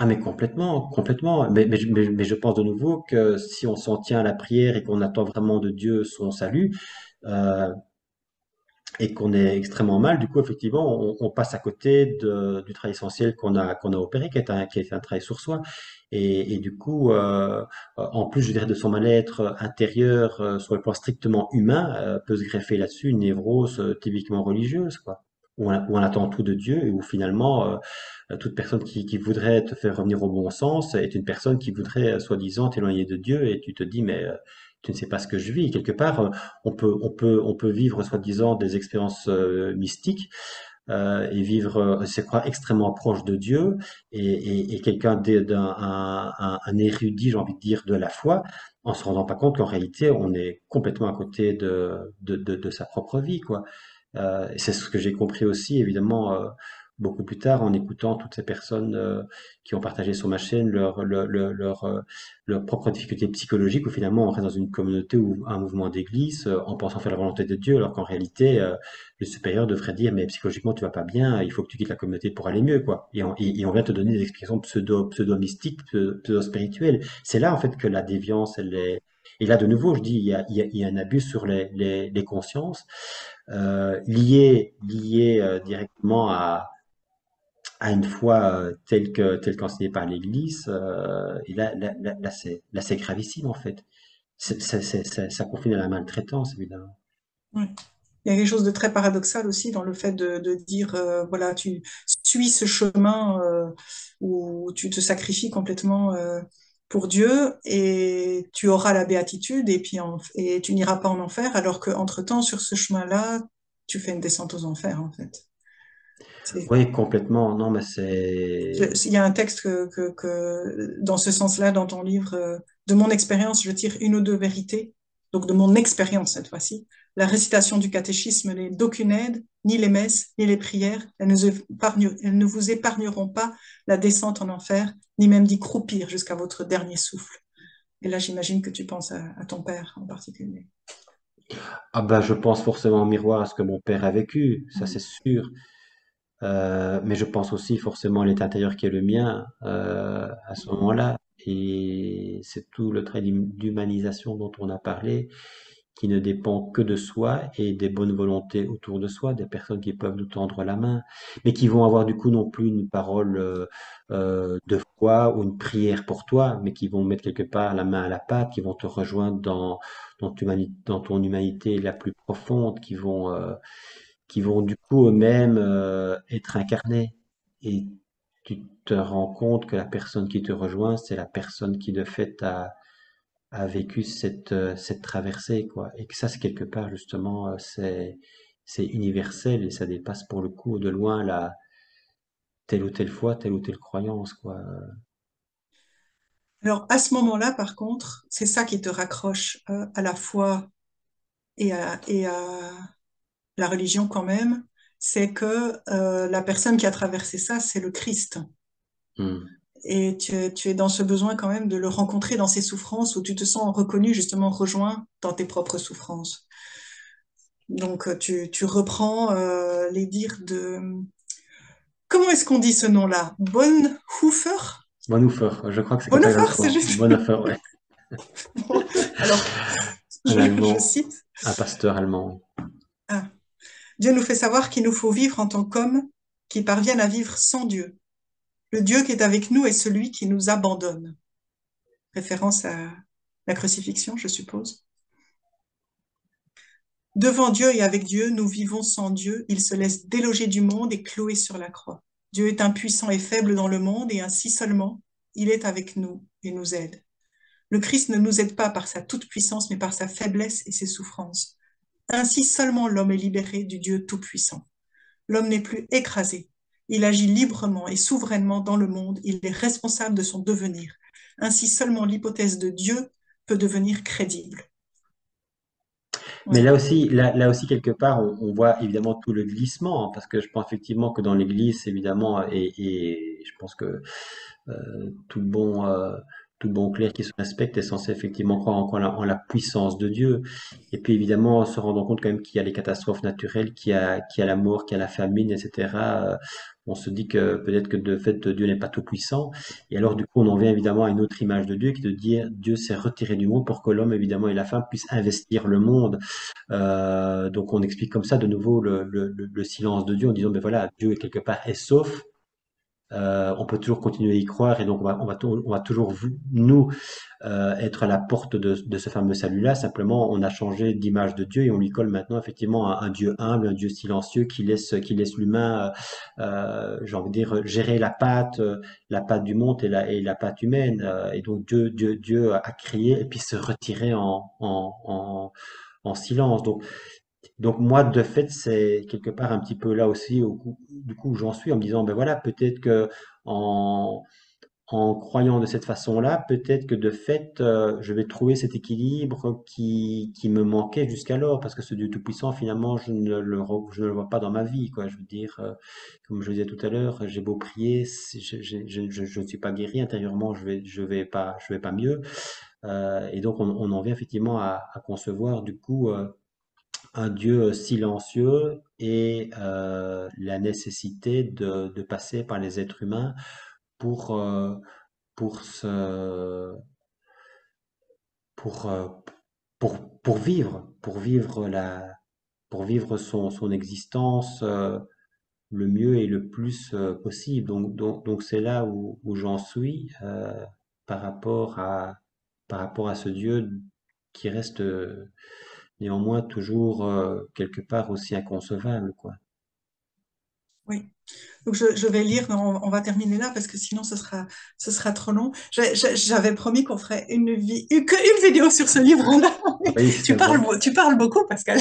Speaker 2: Ah mais complètement, complètement. Mais je pense de nouveau que si on s'en tient à la prière et qu'on attend vraiment de Dieu son salut, euh, et qu'on est extrêmement mal, du coup, effectivement, on passe à côté du travail essentiel qu'on a opéré, qui est un travail sur soi. Et du coup, en plus, je dirais, de son mal-être intérieur, sur le plan strictement humain, peut se greffer là-dessus une névrose typiquement religieuse, quoi. Où on attend tout de Dieu et où finalement, toute personne qui voudrait te faire revenir au bon sens est une personne qui voudrait, soi-disant, t'éloigner de Dieu et tu te dis, mais tu ne sais pas ce que je vis. Quelque part, on peut vivre soi-disant des expériences mystiques et vivre, se croire extrêmement proche de Dieu et quelqu'un un érudit, j'ai envie de dire, de la foi, en se rendant pas compte qu'en réalité, on est complètement à côté de sa propre vie, quoi. Et c'est ce que j'ai compris aussi, évidemment, beaucoup plus tard en écoutant toutes ces personnes qui ont partagé sur ma chaîne leurs propres difficultés psychologiques, où finalement on reste dans une communauté ou un mouvement d'église en pensant faire la volonté de Dieu, alors qu'en réalité, le supérieur devrait dire, mais psychologiquement tu vas pas bien, il faut que tu quittes la communauté pour aller mieux, quoi. Et on vient te donner des explications pseudo-mystiques, pseudo-spirituelles. C'est là, en fait, que la déviance, elle est. Et là, de nouveau, je dis, il y a un abus sur les consciences lié directement à une foi telle qu'enseignée par l'Église, et là, c'est gravissime en fait. Ça confine à la maltraitance, évidemment.
Speaker 1: Ouais. Il y a quelque chose de très paradoxal aussi dans le fait de dire, voilà, tu suis ce chemin où tu te sacrifies complètement pour Dieu et tu auras la béatitude et puis et tu n'iras pas en enfer, alors qu'entre-temps, sur ce chemin-là, tu fais une descente aux enfers, en fait. C'est
Speaker 2: Oui, complètement. Non, mais c'est...
Speaker 1: Il y a un texte dans ce sens-là, dans ton livre, de mon expérience, je tire une ou deux vérités, donc de mon expérience cette fois-ci. La récitation du catéchisme n'est d'aucune aide, ni les messes, ni les prières. Elles ne vous épargneront pas la descente en enfer, ni même d'y croupir jusqu'à votre dernier souffle. Et là, j'imagine que tu penses à ton père en particulier.
Speaker 2: Ah bah, je pense forcément en miroir à ce que mon père a vécu, ça
Speaker 1: Mm.
Speaker 2: c'est sûr. Mais je pense aussi forcément à l'état intérieur qui est le mien à ce moment-là. Et c'est tout le trait d'humanisation dont on a parlé, qui ne dépend que de soi et des bonnes volontés autour de soi, des personnes qui peuvent nous tendre la main, mais qui vont avoir du coup non plus une parole de foi ou une prière pour toi, mais qui vont mettre quelque part la main à la pâte, qui vont te rejoindre dans ton humanité la plus profonde, qui vont du coup eux-mêmes être incarnés. Et tu te rends compte que la personne qui te rejoint, c'est la personne qui de fait a vécu cette traversée, quoi. Et que ça, c'est quelque part, justement, c'est universel et ça dépasse pour le coup de loin telle ou telle foi, telle ou telle croyance, quoi.
Speaker 1: Alors, à ce moment-là, par contre, c'est ça qui te raccroche à la foi et à la religion quand même, c'est que la personne qui a traversé ça, c'est le Christ.
Speaker 2: Hmm.
Speaker 1: Et tu es dans ce besoin quand même de le rencontrer dans ses souffrances où tu te sens reconnu, justement rejoint dans tes propres souffrances. Donc tu reprends les dires de... Comment est-ce qu'on dit ce nom-là? Bonhoeffer?
Speaker 2: Bonhoeffer, je crois que c'est comme ça
Speaker 1: Bonhoeffer, c'est
Speaker 2: exactement.
Speaker 1: juste...
Speaker 2: Bonhoeffer, ouais.
Speaker 1: Bon, alors,
Speaker 2: Un
Speaker 1: je
Speaker 2: Allemand,
Speaker 1: cite.
Speaker 2: un pasteur allemand.
Speaker 1: Ah. Dieu nous fait savoir qu'il nous faut vivre en tant qu'hommes qui parviennent à vivre sans Dieu. Le Dieu qui est avec nous est celui qui nous abandonne. Référence à la crucifixion, je suppose. Devant Dieu et avec Dieu, nous vivons sans Dieu. Il se laisse déloger du monde et clouer sur la croix. Dieu est impuissant et faible dans le monde et ainsi seulement, il est avec nous et nous aide. Le Christ ne nous aide pas par sa toute-puissance, mais par sa faiblesse et ses souffrances. Ainsi seulement l'homme est libéré du Dieu tout-puissant. L'homme n'est plus écrasé. Il agit librement et souverainement dans le monde. Il est responsable de son devenir. Ainsi seulement l'hypothèse de Dieu peut devenir crédible.
Speaker 2: Mais
Speaker 1: Voilà.
Speaker 2: là aussi quelque part, on voit évidemment tout le glissement, hein, parce que je pense effectivement que dans l'Église, évidemment, et je pense que euh, tout bon, euh, tout bon clerc qui se respecte est censé effectivement croire en la puissance de Dieu. Et puis évidemment, se rendre compte quand même qu'il y a les catastrophes naturelles, qu'il y a la mort, qu'il y a la famine, etc. On se dit que peut-être que de fait Dieu n'est pas tout puissant. Et alors du coup, on en vient évidemment à une autre image de Dieu qui est de dire Dieu s'est retiré du monde pour que l'homme évidemment et la femme puissent investir le monde. Donc on explique comme ça de nouveau le silence de Dieu en disant ben voilà, Dieu quelque part est sauf. On peut toujours continuer à y croire et donc on va toujours nous être à la porte de ce fameux salut-là. Simplement, on a changé d'image de Dieu et on lui colle maintenant effectivement un Dieu humble, un Dieu silencieux qui laisse l'humain, j'ai envie de dire, gérer la patte du monde et la patte humaine. Et donc Dieu a créé et puis se retirer en silence. Donc moi, de fait, c'est quelque part un petit peu là aussi, du coup, où j'en suis en me disant, ben voilà, peut-être que en, en croyant de cette façon-là, peut-être que de fait, je vais trouver cet équilibre qui me manquait jusqu'alors, parce que ce Dieu Tout-Puissant, finalement, je ne le vois pas dans ma vie, quoi. Je veux dire, comme je le disais tout à l'heure, j'ai beau prier, je ne suis pas guéri intérieurement, je vais pas mieux. Et donc, on en vient effectivement à concevoir, du coup, un Dieu silencieux et la nécessité de passer par les êtres humains pour, euh, pour, se, pour, euh, pour vivre son existence le mieux et le plus possible. Donc c'est là où j'en suis par rapport par rapport à ce Dieu qui reste néanmoins toujours quelque part aussi inconcevable, quoi.
Speaker 1: Oui. Donc je vais lire, mais on va terminer là parce que sinon ce sera trop long. J'avais promis qu'on ferait qu'une vidéo sur ce livre-là.
Speaker 2: Oui, c'est vrai.
Speaker 1: Tu parles beaucoup, Pascal.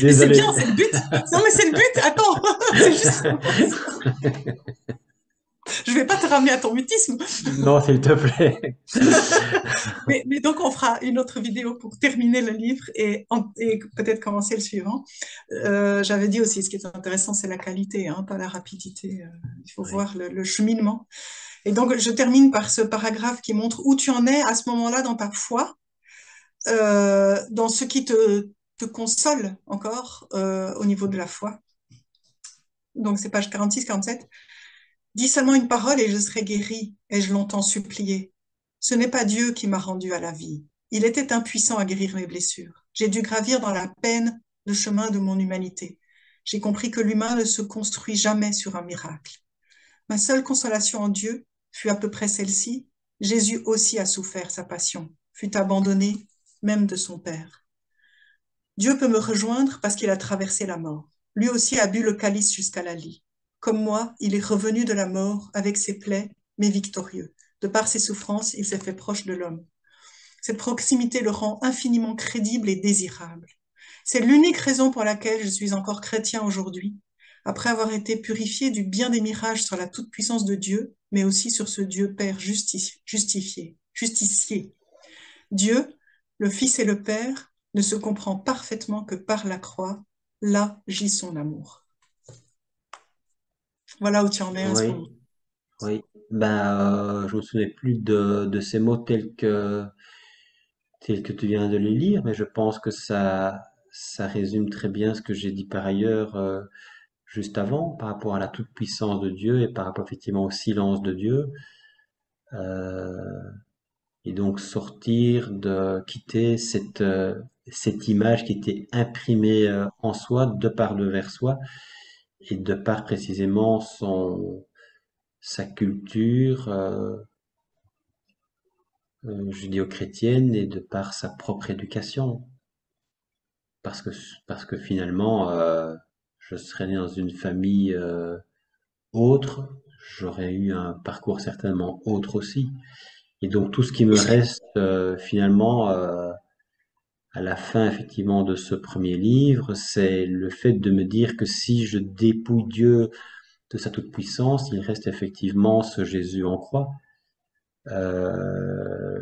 Speaker 1: Mais c'est bien,
Speaker 2: Désolé.
Speaker 1: c'est le but. Non, mais c'est le but. Attends, c'est juste. Je vais pas te ramener à ton mutisme.
Speaker 2: Non, s'il te plaît.
Speaker 1: Mais donc, on fera une autre vidéo pour terminer le livre et peut-être commencer le suivant. J'avais dit aussi, ce qui est intéressant, c'est la qualité, hein, pas la rapidité. Il faut
Speaker 2: Oui,
Speaker 1: voir le cheminement. Et donc, je termine par ce paragraphe qui montre où tu en es à ce moment-là dans ta foi, dans ce qui te console encore au niveau de la foi. Donc, c'est page 46-47. Dis seulement une parole et je serai guéri, ai-je longtemps supplié. Ce n'est pas Dieu qui m'a rendu à la vie. Il était impuissant à guérir mes blessures. J'ai dû gravir dans la peine le chemin de mon humanité. J'ai compris que l'humain ne se construit jamais sur un miracle. Ma seule consolation en Dieu fut à peu près celle-ci. Jésus aussi a souffert sa passion, fut abandonné même de son Père. Dieu peut me rejoindre parce qu'il a traversé la mort. Lui aussi a bu le calice jusqu'à la lie. Comme moi, il est revenu de la mort avec ses plaies, mais victorieux. De par ses souffrances, il s'est fait proche de l'homme. Cette proximité le rend infiniment crédible et désirable. C'est l'unique raison pour laquelle je suis encore chrétien aujourd'hui, après avoir été purifié du bien des mirages sur la toute-puissance de Dieu, mais aussi sur ce Dieu Père justicier. Dieu, le Fils et le Père, ne se comprend parfaitement que par la croix. Là gît son amour. Voilà où tu en es à ce moment.
Speaker 2: oui, oui. Ben, je me souviens plus de ces mots tels que tu viens de les lire, mais je pense que ça résume très bien ce que j'ai dit par ailleurs juste avant, par rapport à la toute-puissance de Dieu et par rapport effectivement au silence de Dieu. Euh, et donc quitter cette image qui était imprimée en soi, de par le vers soi, et de par précisément sa culture judéo-chrétienne et de par sa propre éducation. Parce que, parce que finalement, je serais né dans une famille autre, j'aurais eu un parcours certainement autre aussi. Et donc tout ce qui me reste finalement à la fin effectivement de ce premier livre, c'est le fait de me dire que si je dépouille Dieu de sa toute-puissance, il reste effectivement ce Jésus en croix, euh,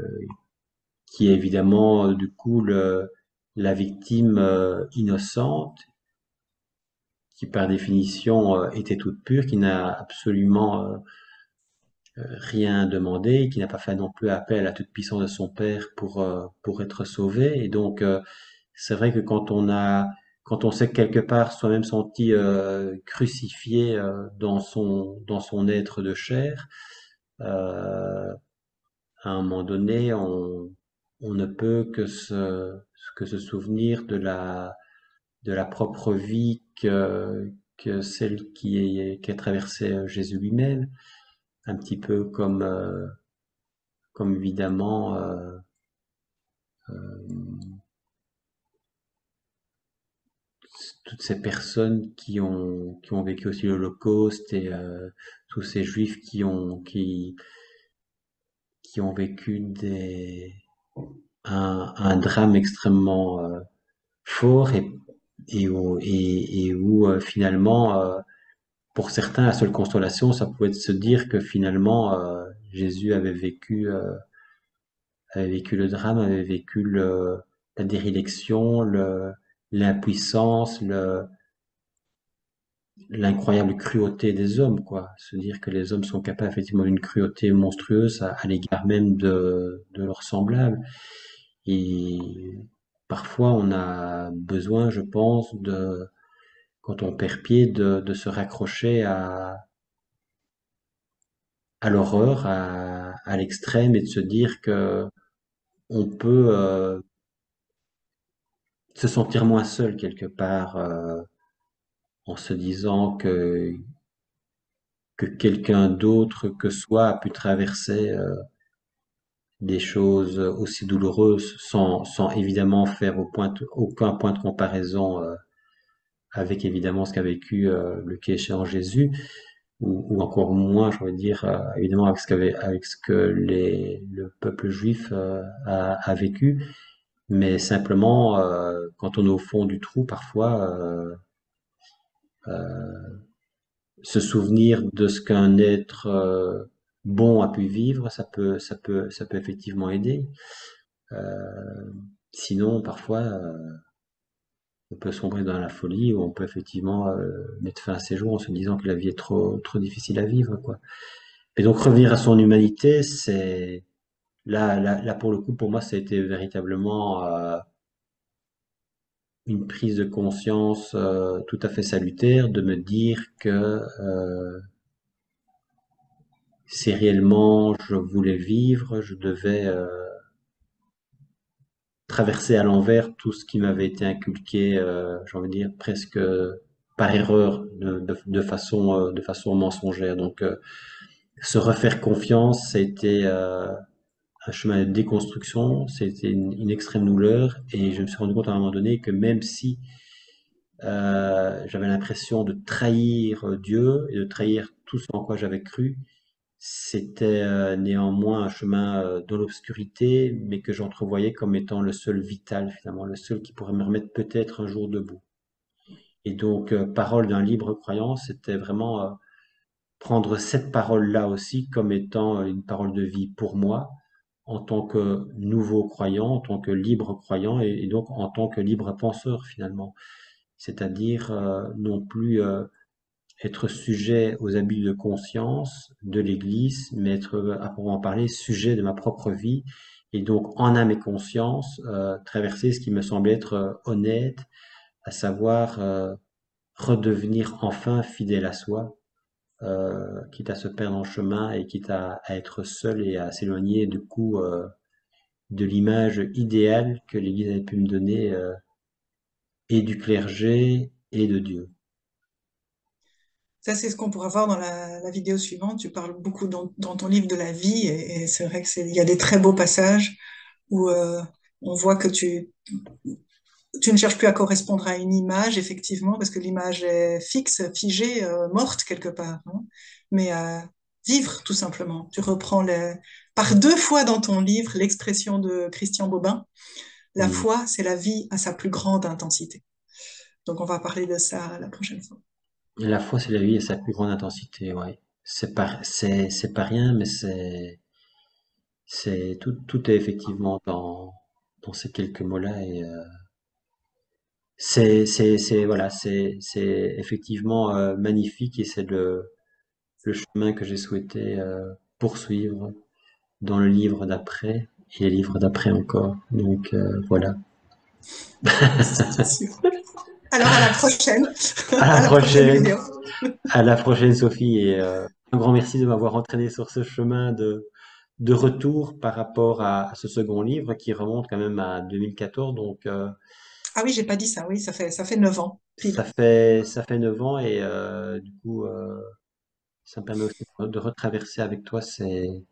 Speaker 2: qui est évidemment du coup la victime innocente, qui par définition était toute pure, qui n'a absolument rien demandé, qui n'a pas fait non plus appel à la toute-puissance de son Père pour être sauvé. Et donc c'est vrai que quand on s'est quelque part soi-même senti crucifié dans son être de chair, euh, à un moment donné, on ne peut que se souvenir de la propre vie que celle qui a traversé Jésus lui-même, un petit peu comme évidemment toutes ces personnes qui ont vécu aussi l'Holocauste et tous ces Juifs qui ont vécu un drame extrêmement fort et où finalement, pour certains, la seule consolation, ça pouvait être de se dire que finalement, Jésus avait vécu le drame, avait vécu la déréliction, l'impuissance, l'incroyable cruauté des hommes, quoi. Se dire que les hommes sont capables effectivement d'une cruauté monstrueuse à l'égard même de leurs semblables. Et parfois, on a besoin, je pense, quand on perd pied, de se raccrocher à l'horreur, à l'extrême, et de se dire que on peut se sentir moins seul quelque part en se disant que quelqu'un d'autre que soi a pu traverser des choses aussi douloureuses sans évidemment faire aucun point de comparaison avec évidemment ce qu'a vécu le cas échéant Jésus, ou encore moins, je veux dire, évidemment avec ce que le peuple juif a vécu, mais simplement quand on est au fond du trou, parfois se souvenir de ce qu'un être bon a pu vivre, ça peut effectivement aider. Sinon, parfois, on peut sombrer dans la folie ou on peut effectivement mettre fin à ses jours en se disant que la vie est trop difficile à vivre, quoi. Et donc revenir à son humanité, c'est là pour le coup, pour moi, ça a été véritablement une prise de conscience tout à fait salutaire de me dire que si réellement je voulais vivre, je devais traverser à l'envers tout ce qui m'avait été inculqué, j'ai envie de dire presque par erreur, de façon mensongère. Donc, se refaire confiance, ça a été un chemin de déconstruction, c'était une extrême douleur, et je me suis rendu compte à un moment donné que même si j'avais l'impression de trahir Dieu et de trahir tout ce en quoi j'avais cru, c'était néanmoins un chemin dans l'obscurité, mais que j'entrevoyais comme étant le seul vital finalement, le seul qui pourrait me remettre peut-être un jour debout. Et donc, parole d'un libre croyant, c'était vraiment prendre cette parole-là aussi comme étant une parole de vie pour moi, en tant que nouveau croyant, en tant que libre croyant, et donc en tant que libre penseur finalement. C'est-à-dire non plus être sujet aux abus de conscience de l'Église, mais être, à proprement parler, sujet de ma propre vie, et donc en âme et conscience, traverser ce qui me semblait être honnête, à savoir redevenir enfin fidèle à soi, quitte à se perdre en chemin et quitte à être seul et à s'éloigner du coup de l'image idéale que l'Église avait pu me donner, et du clergé et de Dieu.
Speaker 1: Ça, c'est ce qu'on pourra voir dans la vidéo suivante. Tu parles beaucoup dans ton livre de la vie et c'est vrai que il y a des très beaux passages où on voit que tu ne cherches plus à correspondre à une image, effectivement, parce que l'image est fixe, figée, morte quelque part, hein, mais à vivre tout simplement. Tu reprends par deux fois dans ton livre l'expression de Christian Bobin, la
Speaker 2: Mm.
Speaker 1: foi, c'est la vie à sa plus grande intensité. Donc on va parler de ça la prochaine fois.
Speaker 2: Et la foi, c'est la vie et sa plus grande intensité, ouais. C'est pas rien, mais tout est effectivement dans ces quelques mots-là et voilà, c'est effectivement magnifique et c'est le chemin que j'ai souhaité poursuivre dans le livre d'après et les livres d'après encore. Donc voilà.
Speaker 1: C'est sûr. Alors à la prochaine,
Speaker 2: À la
Speaker 1: à la prochaine
Speaker 2: prochaine,
Speaker 1: vidéo.
Speaker 2: à la prochaine Sophie et un grand merci de m'avoir entraîné sur ce chemin de retour par rapport à ce second livre qui remonte quand même à 2014. Donc
Speaker 1: Ah oui, j'ai pas dit ça, oui, ça fait 9 ans, pile.
Speaker 2: ça fait 9 ans et du coup ça me permet aussi de retraverser avec toi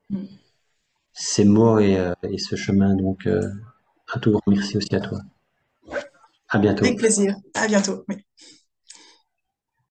Speaker 1: Mm.
Speaker 2: ces mots et ce chemin. Donc un tout grand merci aussi à toi. À bientôt.
Speaker 1: Avec plaisir. À bientôt. Oui.